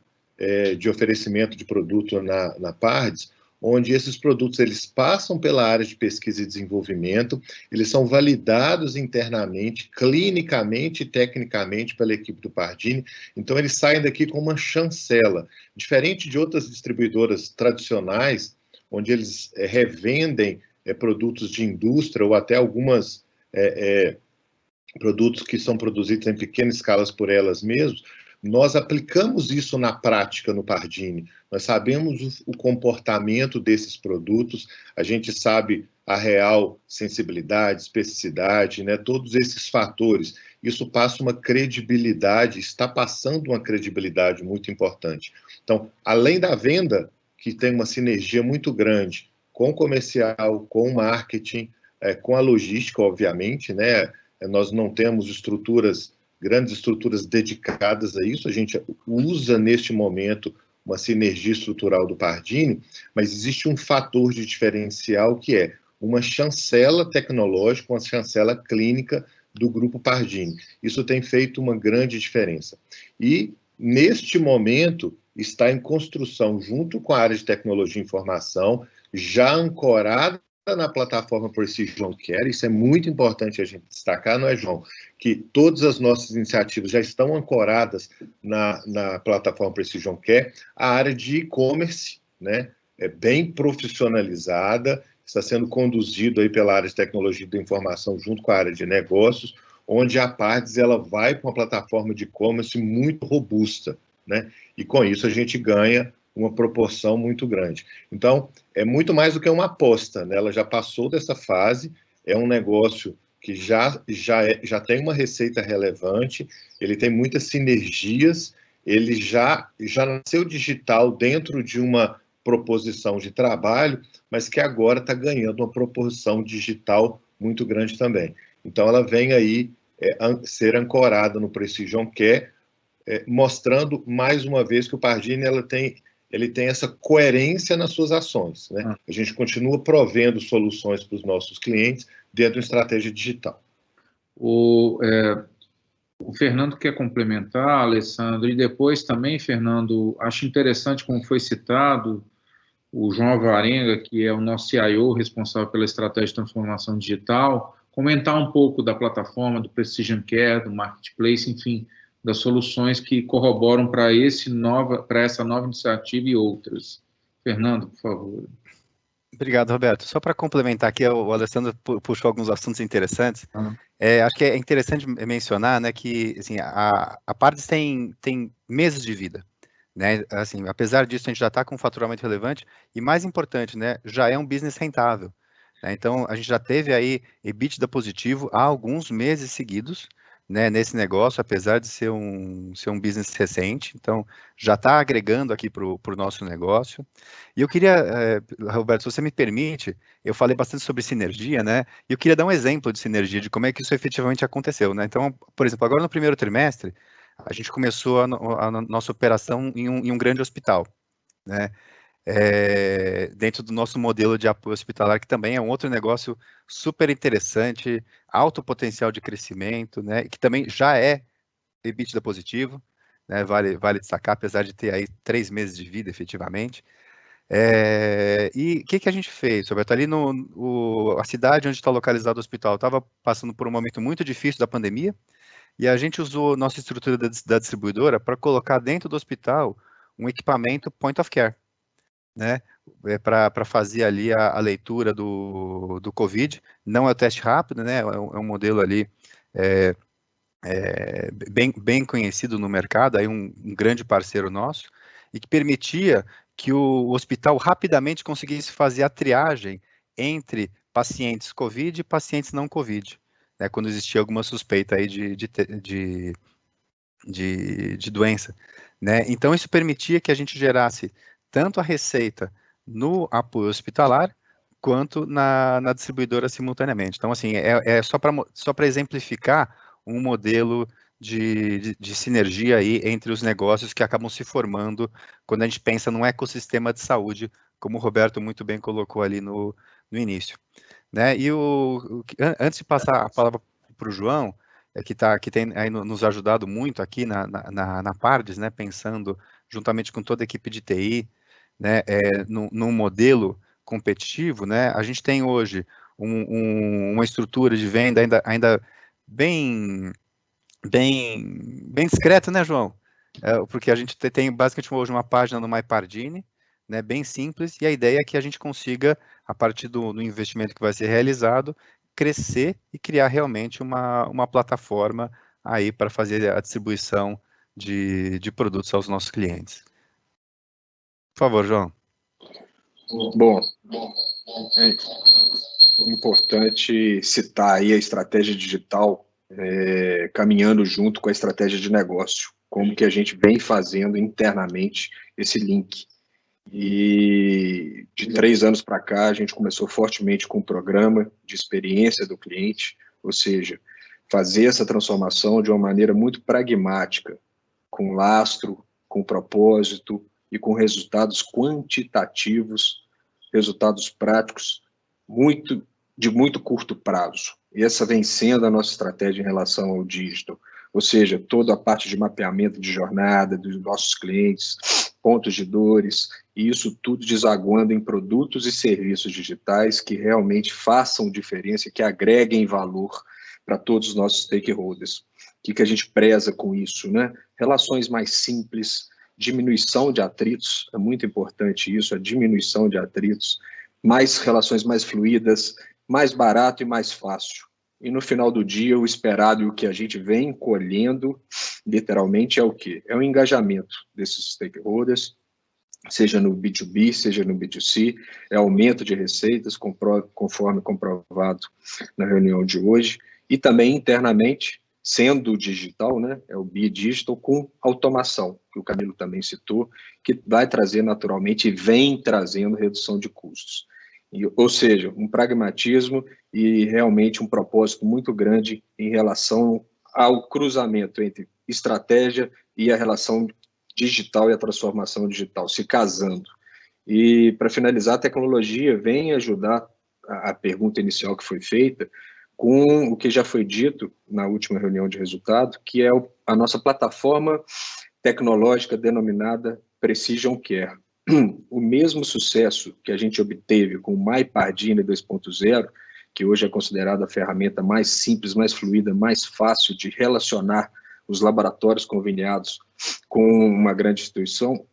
Speaker 5: de oferecimento de produto na Pardes, onde esses produtos eles passam pela área de pesquisa e desenvolvimento, eles são validados internamente, clinicamente e tecnicamente pela equipe do Pardini, então eles saem daqui com uma chancela. Diferente de outras distribuidoras tradicionais, onde eles revendem produtos de indústria ou até algumas produtos que são produzidos em pequenas escalas por elas mesmas, nós aplicamos isso na prática no Pardini. Nós sabemos o comportamento desses produtos, a gente sabe a real sensibilidade, especificidade, né, todos esses fatores. Isso passa uma credibilidade, está passando uma credibilidade muito importante. Então, além da venda, que tem uma sinergia muito grande com o comercial, com o marketing, com a logística, obviamente, né, nós não temos grandes estruturas dedicadas a isso, a gente usa neste momento uma sinergia estrutural do Pardini, mas existe um fator de diferencial que é uma chancela tecnológica, uma chancela clínica do Grupo Pardini. Isso tem feito uma grande diferença. E, neste momento, está em construção, junto com a área de tecnologia e informação, já ancorada na plataforma Precision Care. Isso é muito importante a gente destacar, não é, João? Que todas as nossas iniciativas já estão ancoradas na plataforma Precision Care. A área de e-commerce, né, é bem profissionalizada, está sendo conduzido aí pela área de tecnologia da informação junto com a área de negócios, onde a Pardes ela vai com uma plataforma de e-commerce muito robusta, né? E com isso a gente ganha uma proporção muito grande. Então, é muito mais do que uma aposta, né? Ela já passou dessa fase, é um negócio que já tem uma receita relevante, ele tem muitas sinergias, ele já nasceu digital dentro de uma proposição de trabalho, mas que agora está ganhando uma proporção digital muito grande também. Então, ela vem aí ser ancorada no Precision Care, mostrando mais uma vez que o Pardini ele tem essa coerência nas suas ações, né? A gente continua provendo soluções para os nossos clientes dentro de uma estratégia digital.
Speaker 2: O Fernando quer complementar, Alessandro, e depois também, Fernando, acho interessante, como foi citado, o João Alvarenga, que é o nosso CIO, responsável pela estratégia de transformação digital, comentar um pouco da plataforma, do Precision Care, do Marketplace, enfim, das soluções que corroboram para essa nova iniciativa e outras. Fernando, por favor.
Speaker 4: Obrigado, Roberto. Só para complementar aqui, o Alessandro puxou alguns assuntos interessantes. Acho que é interessante mencionar, né, que assim, a Pardes tem meses de vida, né? Assim, apesar disso, a gente já está com um faturamento relevante e, mais importante, né, já é um business rentável, né? Então, a gente já teve aí EBITDA positivo há alguns meses seguidos, né, nesse negócio, apesar de ser um business recente. Então, já está agregando aqui para o nosso negócio. E eu queria, Roberto, se você me permite, eu falei bastante sobre sinergia, né? E eu queria dar um exemplo de sinergia, de como é que isso efetivamente aconteceu, né? Então, por exemplo, agora no primeiro trimestre, a gente começou a nossa operação em um grande hospital, né? Dentro do nosso modelo de apoio hospitalar, que também é um outro negócio super interessante, alto potencial de crescimento, né, que também já é EBITDA positivo, né, vale destacar, apesar de ter aí 3 meses de vida, efetivamente. E o que a gente fez, Roberto? Ali a cidade onde está localizado o hospital estava passando por um momento muito difícil da pandemia, e a gente usou nossa estrutura da distribuidora para colocar dentro do hospital um equipamento point of care. né, para fazer ali a leitura do COVID. Não é o teste rápido, né, é um modelo ali bem conhecido no mercado, aí um grande parceiro nosso, e que permitia que o hospital rapidamente conseguisse fazer a triagem entre pacientes COVID e pacientes não COVID, né, quando existia alguma suspeita aí de doença, né? Então isso permitia que a gente gerasse tanto a receita no apoio hospitalar quanto na distribuidora simultaneamente. Então, assim, é só para exemplificar um modelo de sinergia aí entre os negócios que acabam se formando quando a gente pensa num ecossistema de saúde, como o Roberto muito bem colocou ali no início, né? E antes de passar a palavra para o João, que tem aí nos ajudado muito aqui na Pardes, né, pensando juntamente com toda a equipe de TI, né, num modelo competitivo, né, a gente tem hoje uma estrutura de venda ainda bem discreta, né, João? Porque a gente tem basicamente hoje uma página no MyPardini, né, bem simples, e a ideia é que a gente consiga, a partir do investimento que vai ser realizado, crescer e criar realmente uma plataforma aí para fazer a distribuição de produtos aos nossos clientes. Por favor, João.
Speaker 6: Bom, é importante citar aí a estratégia digital caminhando junto com a estratégia de negócio, como que a gente vem fazendo internamente esse link. E de 3 anos para cá, a gente começou fortemente com um programa de experiência do cliente, ou seja, fazer essa transformação de uma maneira muito pragmática, com lastro, com propósito e com resultados quantitativos, resultados práticos, de muito curto prazo. E essa vem sendo a nossa estratégia em relação ao digital, ou seja, toda a parte de mapeamento de jornada dos nossos clientes, pontos de dores, e isso tudo desaguando em produtos e serviços digitais que realmente façam diferença, que agreguem valor para todos os nossos stakeholders. O que a gente preza com isso, né? Relações mais simples, diminuição de atritos, é muito importante isso, a diminuição de atritos, relações mais fluídas, mais barato e mais fácil. E no final do dia, o esperado e o que a gente vem colhendo, literalmente, é o quê? É o engajamento desses stakeholders, seja no B2B, seja no B2C, é aumento de receitas, conforme comprovado na reunião de hoje, e também internamente, sendo digital, né, é o B-Digital com automação, que o Camilo também citou, que vai trazer naturalmente e vem trazendo redução de custos. Ou seja, um pragmatismo e realmente um propósito muito grande em relação ao cruzamento entre estratégia e a relação digital e a transformação digital, se casando. E, para finalizar, a tecnologia vem ajudar a pergunta inicial que foi feita com o que já foi dito na última reunião de resultado, que é a nossa plataforma tecnológica denominada Precision Care. O mesmo sucesso que a gente obteve com o MyPardini 2.0, que hoje é considerada a ferramenta mais simples, mais fluida, mais fácil de relacionar os laboratórios conveniados com uma grande instituição,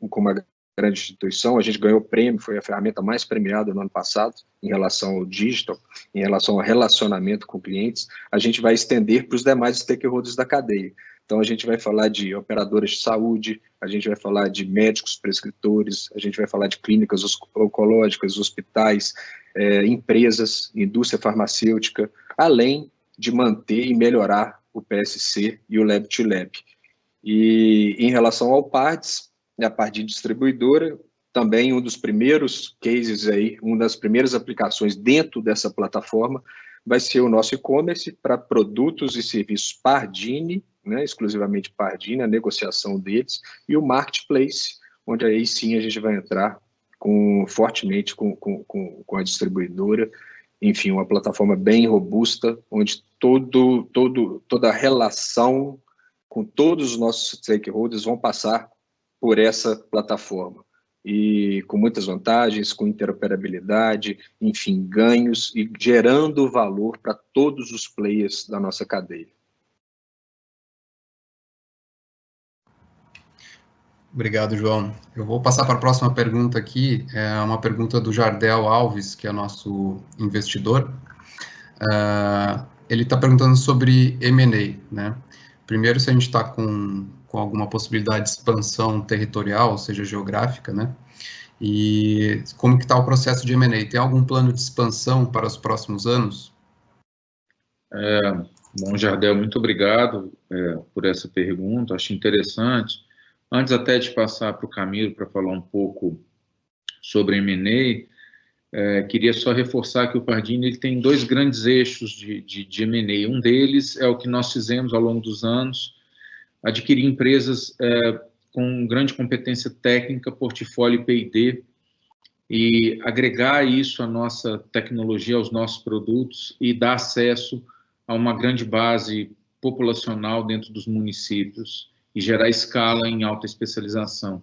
Speaker 6: a gente ganhou o prêmio, foi a ferramenta mais premiada no ano passado, em relação ao digital, em relação ao relacionamento com clientes, a gente vai estender para os demais stakeholders da cadeia. Então, a gente vai falar de operadoras de saúde, a gente vai falar de médicos prescritores, a gente vai falar de clínicas oncológicas, hospitais, empresas, indústria farmacêutica, além de manter e melhorar o PSC e o Lab-to-Lab. E em relação ao Pardes, a parte distribuidora, também um dos primeiros cases aí, uma das primeiras aplicações dentro dessa plataforma vai ser o nosso e-commerce para produtos e serviços Pardini, né, exclusivamente Pardini, a negociação deles, e o marketplace, onde aí sim a gente vai entrar fortemente com a distribuidora, enfim, uma plataforma bem robusta, onde toda a relação com todos os nossos stakeholders vão passar por essa plataforma. E com muitas vantagens, com interoperabilidade, enfim, ganhos e gerando valor para todos os players da nossa cadeia.
Speaker 1: Obrigado, João. Eu vou passar para a próxima pergunta aqui, é uma pergunta do Jardel Alves, que é nosso investidor. Ele está perguntando sobre M&A, né? Primeiro, se a gente está com alguma possibilidade de expansão territorial, ou seja, geográfica, né? E como que está o processo de M&A? Tem algum plano de expansão para os próximos anos?
Speaker 2: Bom, Jardel, muito obrigado por essa pergunta, acho interessante. Antes até de passar para o Camilo para falar um pouco sobre M&A, queria só reforçar que o Pardini ele tem dois grandes eixos de M&A. Um deles é o que nós fizemos ao longo dos anos, adquirir empresas com grande competência técnica, portfólio P&D, e agregar isso à nossa tecnologia, aos nossos produtos e dar acesso a uma grande base populacional dentro dos municípios e gerar escala em alta especialização.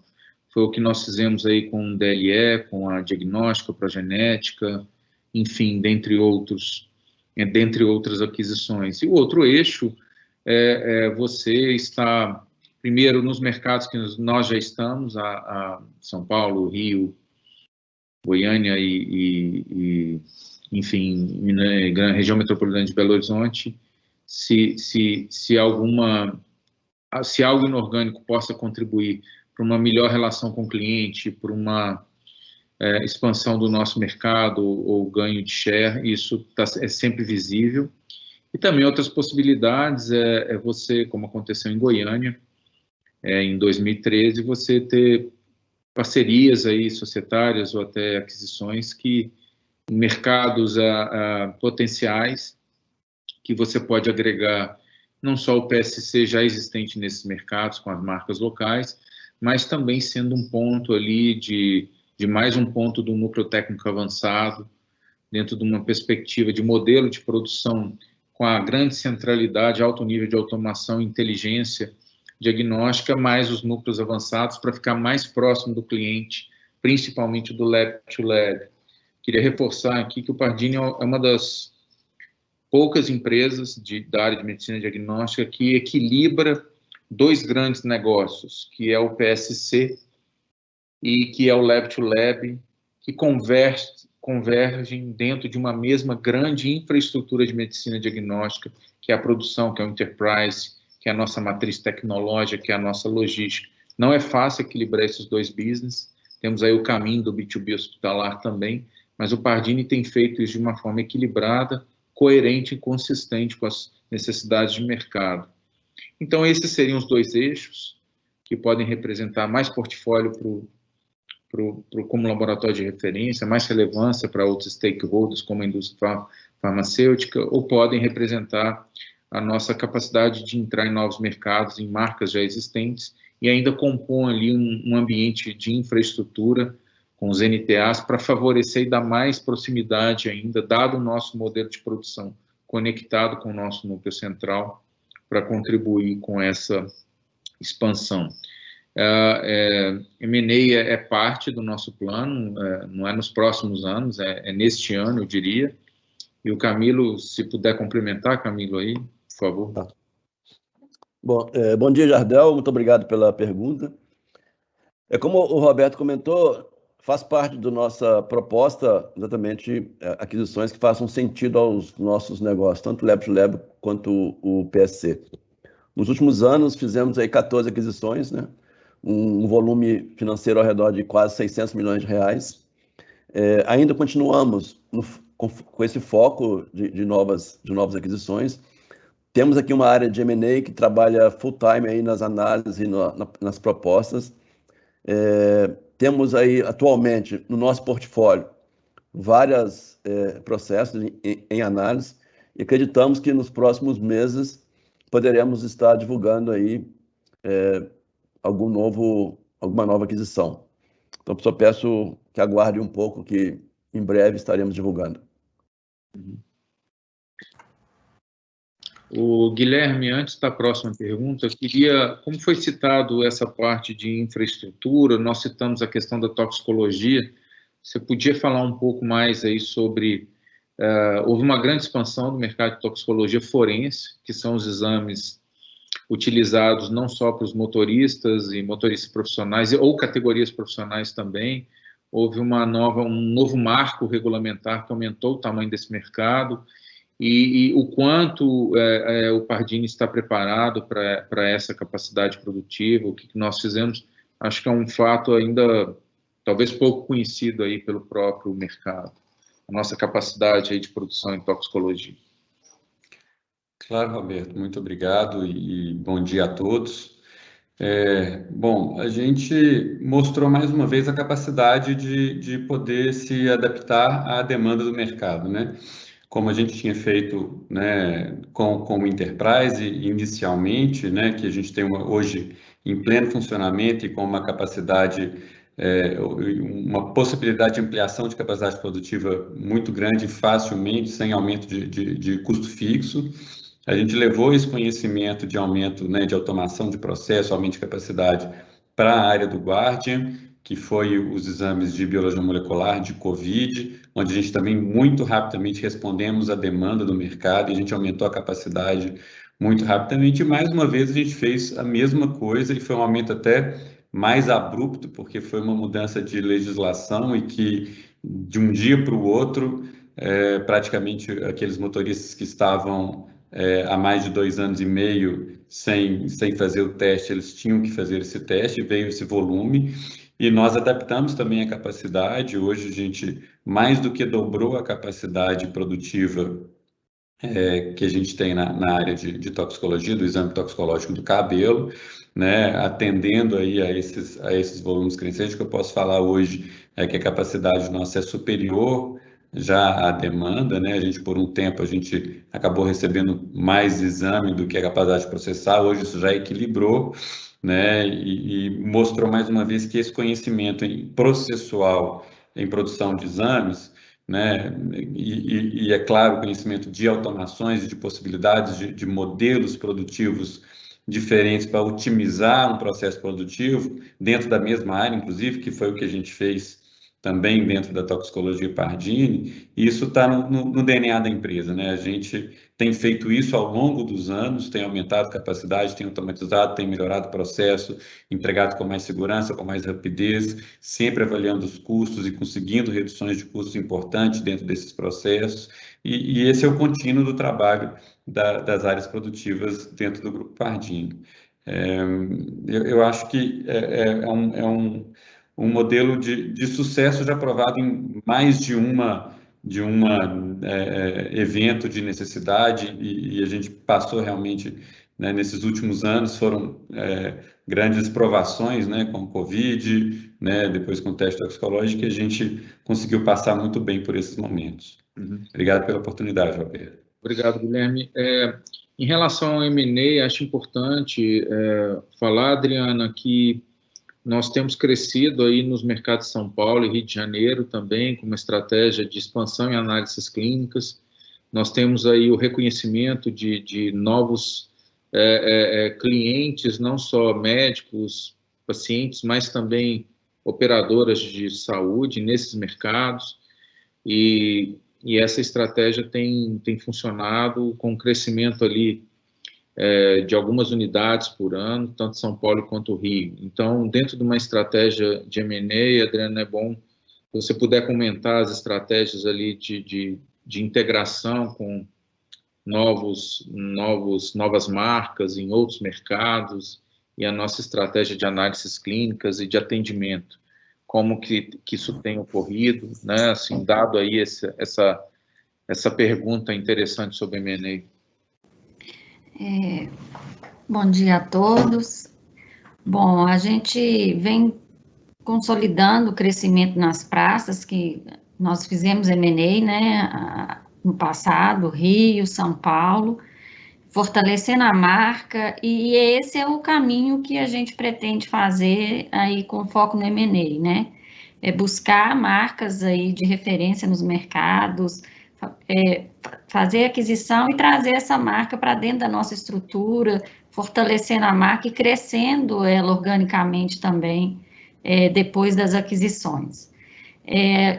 Speaker 2: Foi o que nós fizemos aí com o DLE, com a diagnóstica, progenética, enfim, dentre outras aquisições. E o outro eixo é você estar, primeiro, nos mercados que nós já estamos, a São Paulo, Rio, Goiânia e enfim, região metropolitana de Belo Horizonte, se algo inorgânico possa contribuir para uma melhor relação com o cliente, para uma expansão do nosso mercado ou ganho de share, isso é sempre visível. E também outras possibilidades é você, como aconteceu em Goiânia, em 2013, você ter parcerias aí societárias ou até aquisições que mercados potenciais que você pode agregar não só o PSC já existente nesses mercados com as marcas locais, mas também sendo um ponto ali de mais um ponto do núcleo técnico avançado, dentro de uma perspectiva de modelo de produção com a grande centralidade, alto nível de automação e inteligência diagnóstica, mais os núcleos avançados para ficar mais próximo do cliente, principalmente do lab to lab. Queria reforçar aqui que o Pardini é uma das poucas empresas da área de medicina diagnóstica que equilibra dois grandes negócios, que é o PSC e que é o lab to lab, que convergem dentro de uma mesma grande infraestrutura de medicina diagnóstica, que é a produção, que é o enterprise, que é a nossa matriz tecnológica, que é a nossa logística. Não é fácil equilibrar esses dois business, temos aí o caminho do B2B hospitalar também, mas o Pardini tem feito isso de uma forma equilibrada, coerente e consistente com as necessidades de mercado. Então, esses seriam os dois eixos que podem representar mais portfólio como laboratório de referência, mais relevância para outros stakeholders, como a indústria farmacêutica, ou podem representar a nossa capacidade de entrar em novos mercados, em marcas já existentes, e ainda compõe ali um ambiente de infraestrutura com os NTAs para favorecer e dar mais proximidade ainda, dado o nosso modelo de produção conectado com o nosso núcleo central, para contribuir com essa expansão. M&A é parte do nosso plano, não é nos próximos anos, é neste ano, eu diria. E o Camilo, se puder complementar, Camilo, aí, por favor.
Speaker 3: Tá. Bom dia, Jardel, muito obrigado pela pergunta. Como o Roberto comentou, faz parte da nossa proposta exatamente aquisições que façam sentido aos nossos negócios, tanto o Lab to Lab quanto o PSC. Nos últimos anos, fizemos aí 14 aquisições, né? Um volume financeiro ao redor de quase 600 milhões de reais. Ainda continuamos com esse foco de novas aquisições. Temos aqui uma área de M&A que trabalha full time aí nas análises e nas propostas. Temos aí atualmente no nosso portfólio vários processos em análise e acreditamos que nos próximos meses poderemos estar divulgando aí alguma nova aquisição. Então, só peço que aguarde um pouco, que em breve estaremos divulgando.
Speaker 2: O Guilherme, antes da próxima pergunta, eu queria, como foi citado essa parte de infraestrutura, nós citamos a questão da toxicologia, você podia falar um pouco mais aí sobre, houve uma grande expansão do mercado de toxicologia forense, que são os exames utilizados não só para os motoristas e motoristas profissionais, ou categorias profissionais também. Houve um novo marco regulamentar que aumentou o tamanho desse mercado, e o quanto o Pardini está preparado para essa capacidade produtiva, o que nós fizemos, acho que é um fato ainda talvez pouco conhecido aí pelo próprio mercado, a nossa capacidade aí de produção em toxicologia.
Speaker 7: Claro, Roberto, muito obrigado e bom dia a todos. Bom, a gente mostrou mais uma vez a capacidade de poder se adaptar à demanda do mercado, né? Como a gente tinha feito, né, com o Enterprise inicialmente, né, que a gente tem hoje em pleno funcionamento e com uma capacidade, uma possibilidade de ampliação de capacidade produtiva muito grande, facilmente, sem aumento de custo fixo. A gente levou esse conhecimento de aumento, né, de automação de processo, aumento de capacidade para a área do Guardian, que foi os exames de biologia molecular, de COVID, onde a gente também muito rapidamente respondemos à demanda do mercado e a gente aumentou a capacidade muito rapidamente. E mais uma vez a gente fez a mesma coisa e foi um aumento até mais abrupto, porque foi uma mudança de legislação e que de um dia para o outro, praticamente aqueles motoristas que estavam há mais de 2 anos e meio sem fazer o teste, eles tinham que fazer esse teste, veio esse volume, e nós adaptamos também a capacidade. Hoje a gente mais do que dobrou a capacidade produtiva que a gente tem na área de toxicologia, do exame toxicológico do cabelo, né, atendendo aí a esses volumes crescentes. Que eu posso falar hoje é que a capacidade nossa é superior já à demanda, né? A gente, por um tempo, a gente acabou recebendo mais exame do que a capacidade de processar. Hoje isso já equilibrou, né? E mostrou mais uma vez que esse conhecimento processual em produção de exames, né? E é claro, o conhecimento de automações e de possibilidades de modelos produtivos diferentes para otimizar um processo produtivo dentro da mesma área, inclusive, que foi o que a gente fez também dentro da toxicologia Pardini, e isso está no DNA da empresa, né? A gente tem feito isso ao longo dos anos, tem aumentado a capacidade, tem automatizado, tem melhorado o processo, entregado com mais segurança, com mais rapidez, sempre avaliando os custos e conseguindo reduções de custos importantes dentro desses processos, e esse é o contínuo do trabalho das áreas produtivas dentro do Grupo Pardini. Eu acho que um modelo de sucesso já provado em mais de uma evento de necessidade, e a gente passou realmente, né, nesses últimos anos, foram grandes provações, né, com o COVID, né, depois com o teste toxicológico, que a gente conseguiu passar muito bem por esses momentos. Obrigado pela oportunidade, Roberto.
Speaker 2: Obrigado, Guilherme. Em relação ao M&A, acho importante falar, Adriana, que nós temos crescido aí nos mercados de São Paulo e Rio de Janeiro também, com uma estratégia de expansão em análises clínicas. Nós temos aí o reconhecimento de novos clientes, não só médicos, pacientes, mas também operadoras de saúde nesses mercados. E essa estratégia tem funcionado com crescimento ali de algumas unidades por ano, tanto São Paulo quanto Rio. Então, dentro de uma estratégia de M&A, Adriana, é bom se você puder comentar as estratégias ali de integração com novas marcas em outros mercados e a nossa estratégia de análises clínicas e de atendimento. Como que isso tem ocorrido, né? Assim, dado aí essa pergunta interessante sobre M&A.
Speaker 8: Bom dia a todos. Bom, a gente vem consolidando o crescimento nas praças, que nós fizemos M&A, né, no passado, Rio, São Paulo, fortalecendo a marca, e esse é o caminho que a gente pretende fazer aí com foco no M&A, né? É buscar marcas aí de referência nos mercados, fazer aquisição e trazer essa marca para dentro da nossa estrutura, fortalecendo a marca e crescendo ela organicamente também, depois das aquisições.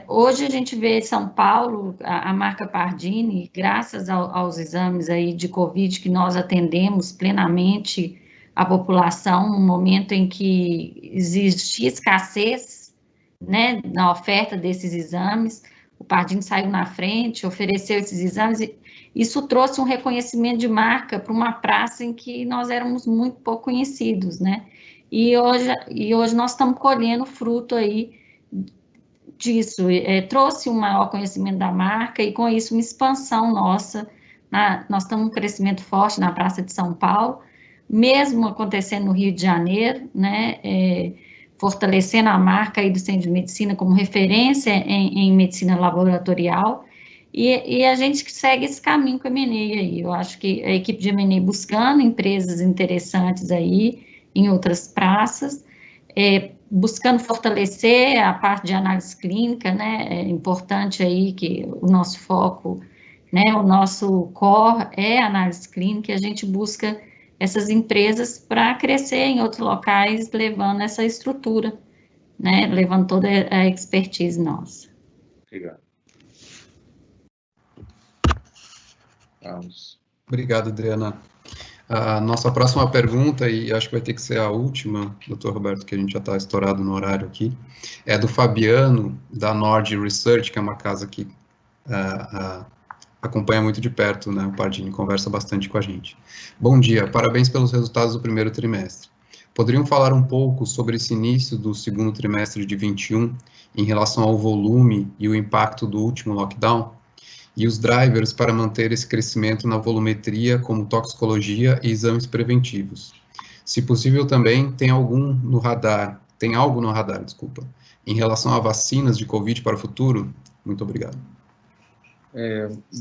Speaker 8: Hoje a gente vê São Paulo, a marca Pardini, graças aos exames aí de Covid que nós atendemos plenamente a população, no momento em que existia escassez, né, na oferta desses exames, o Pardini saiu na frente, ofereceu esses exames, e isso trouxe um reconhecimento de marca para uma praça em que nós éramos muito pouco conhecidos, né? E hoje nós estamos colhendo fruto aí disso, trouxe um maior conhecimento da marca e com isso uma expansão nossa, nós estamos um crescimento forte na Praça de São Paulo, mesmo acontecendo no Rio de Janeiro, né, fortalecendo a marca aí do Centro de Medicina como referência em medicina laboratorial, e a gente segue esse caminho com a M&A aí. Eu acho que a equipe de M&A buscando empresas interessantes aí em outras praças, buscando fortalecer a parte de análise clínica, né, é importante aí que o nosso foco, né, o nosso core é análise clínica, e a gente busca essas empresas para crescer em outros locais, levando essa estrutura, né, levando toda a expertise nossa.
Speaker 2: Obrigado. Vamos.
Speaker 1: Obrigado, Adriana. A nossa próxima pergunta, e acho que vai ter que ser a última, doutor Roberto, que a gente já está estourado no horário aqui, é do Fabiano, da Nord Research, que é uma casa que acompanha muito de perto, né, o Pardini conversa bastante com a gente. Bom dia, parabéns pelos resultados do primeiro trimestre. Poderiam falar um pouco sobre esse início do segundo trimestre de 21, em relação ao volume e o impacto do último lockdown? E os drivers para manter esse crescimento na volumetria, como toxicologia e exames preventivos. Se possível também, tem algo no radar, desculpa, em relação a vacinas de Covid para o futuro? Muito obrigado.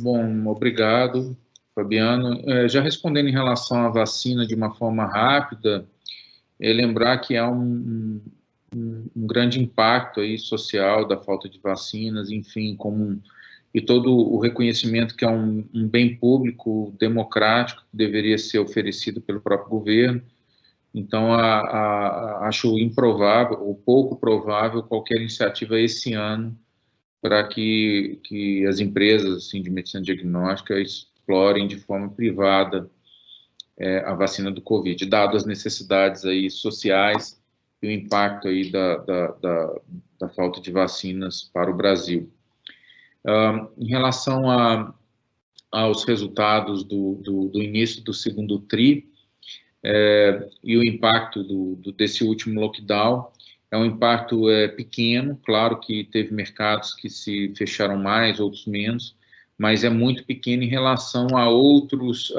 Speaker 2: Bom, obrigado, Fabiano. Já respondendo em relação à vacina de uma forma rápida, lembrar que há um grande impacto aí social da falta de vacinas, enfim, e todo o reconhecimento que é um bem público, democrático, que deveria ser oferecido pelo próprio governo. Então, acho improvável, ou pouco provável, qualquer iniciativa esse ano para que as empresas assim, de medicina diagnóstica explorem de forma privada a vacina do Covid, dado as necessidades aí sociais e o impacto aí da falta de vacinas para o Brasil. Em relação aos resultados do início do segundo TRI e o impacto desse último lockdown, é um impacto pequeno, claro que teve mercados que se fecharam mais, outros menos, mas é muito pequeno em relação a outros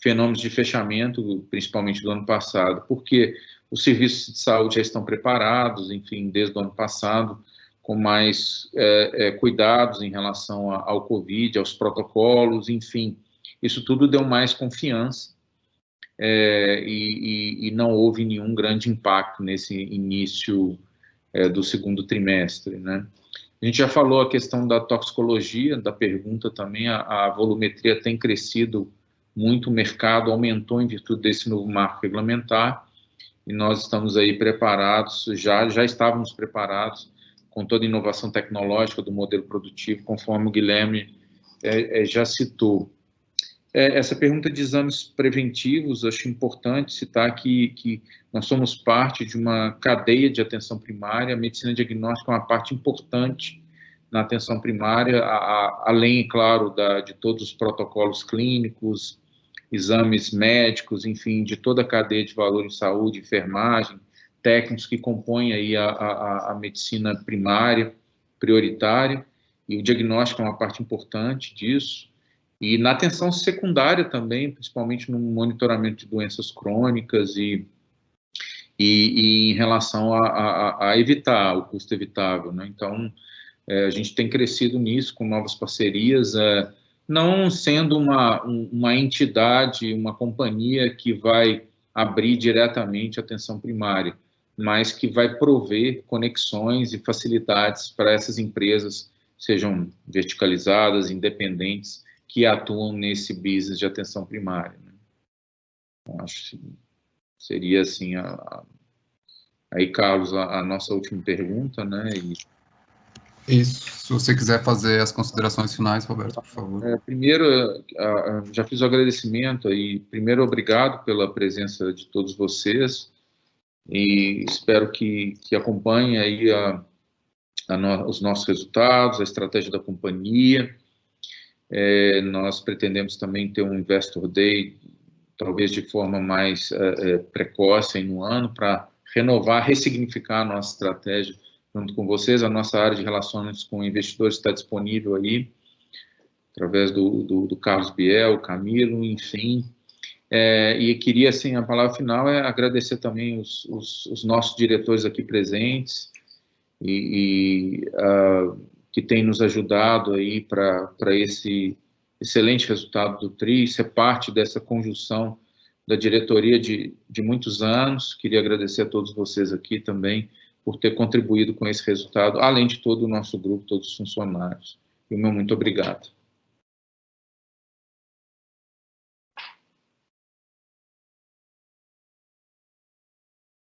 Speaker 2: fenômenos de fechamento, principalmente do ano passado, porque os serviços de saúde já estão preparados, enfim, desde o ano passado, com mais cuidados em relação ao Covid, aos protocolos, enfim, isso tudo deu mais confiança e não houve nenhum grande impacto nesse início do segundo trimestre, né? A gente já falou a questão da toxicologia, da pergunta também, a volumetria tem crescido muito, o mercado aumentou em virtude desse novo marco regulamentar, e nós estamos aí preparados, já estávamos preparados, com toda a inovação tecnológica do modelo produtivo, conforme o Guilherme já citou. Essa pergunta de exames preventivos, acho importante citar que nós somos parte de uma cadeia de atenção primária, a medicina diagnóstica é uma parte importante na atenção primária, além, claro, de todos os protocolos clínicos, exames médicos, enfim, de toda a cadeia de valor em saúde, enfermagem, técnicos que compõem aí a medicina primária, prioritária, e o diagnóstico é uma parte importante disso, e na atenção secundária também, principalmente no monitoramento de doenças crônicas e em relação a evitar o custo evitável, né? Então, a gente tem crescido nisso com novas parcerias, não sendo uma entidade, uma companhia que vai abrir diretamente a atenção primária, mas que vai prover conexões e facilidades para essas empresas, sejam verticalizadas, independentes, que atuam nesse business de atenção primária, né? Então, acho que seria assim, aí, Carlos, a nossa última pergunta, né?
Speaker 1: Isso. Se você quiser fazer as considerações finais, Roberto, por favor.
Speaker 2: Primeiro, já fiz o agradecimento aí. Primeiro, obrigado pela presença de todos vocês e espero que acompanhem aí os nossos resultados, a estratégia da companhia. Nós pretendemos também ter um Investor Day, talvez de forma mais precoce aí no ano, para renovar, ressignificar a nossa estratégia junto com vocês. A nossa área de relações com investidores está disponível aí, através do Carlos Biel, Camilo, enfim. E queria, assim, a palavra final é agradecer também os nossos diretores aqui presentes que têm nos ajudado aí para esse excelente resultado do TRI, ser parte dessa conjunção da diretoria de muitos anos. Queria agradecer a todos vocês aqui também por ter contribuído com esse resultado, além de todo o nosso grupo, todos os funcionários. E o meu muito obrigado.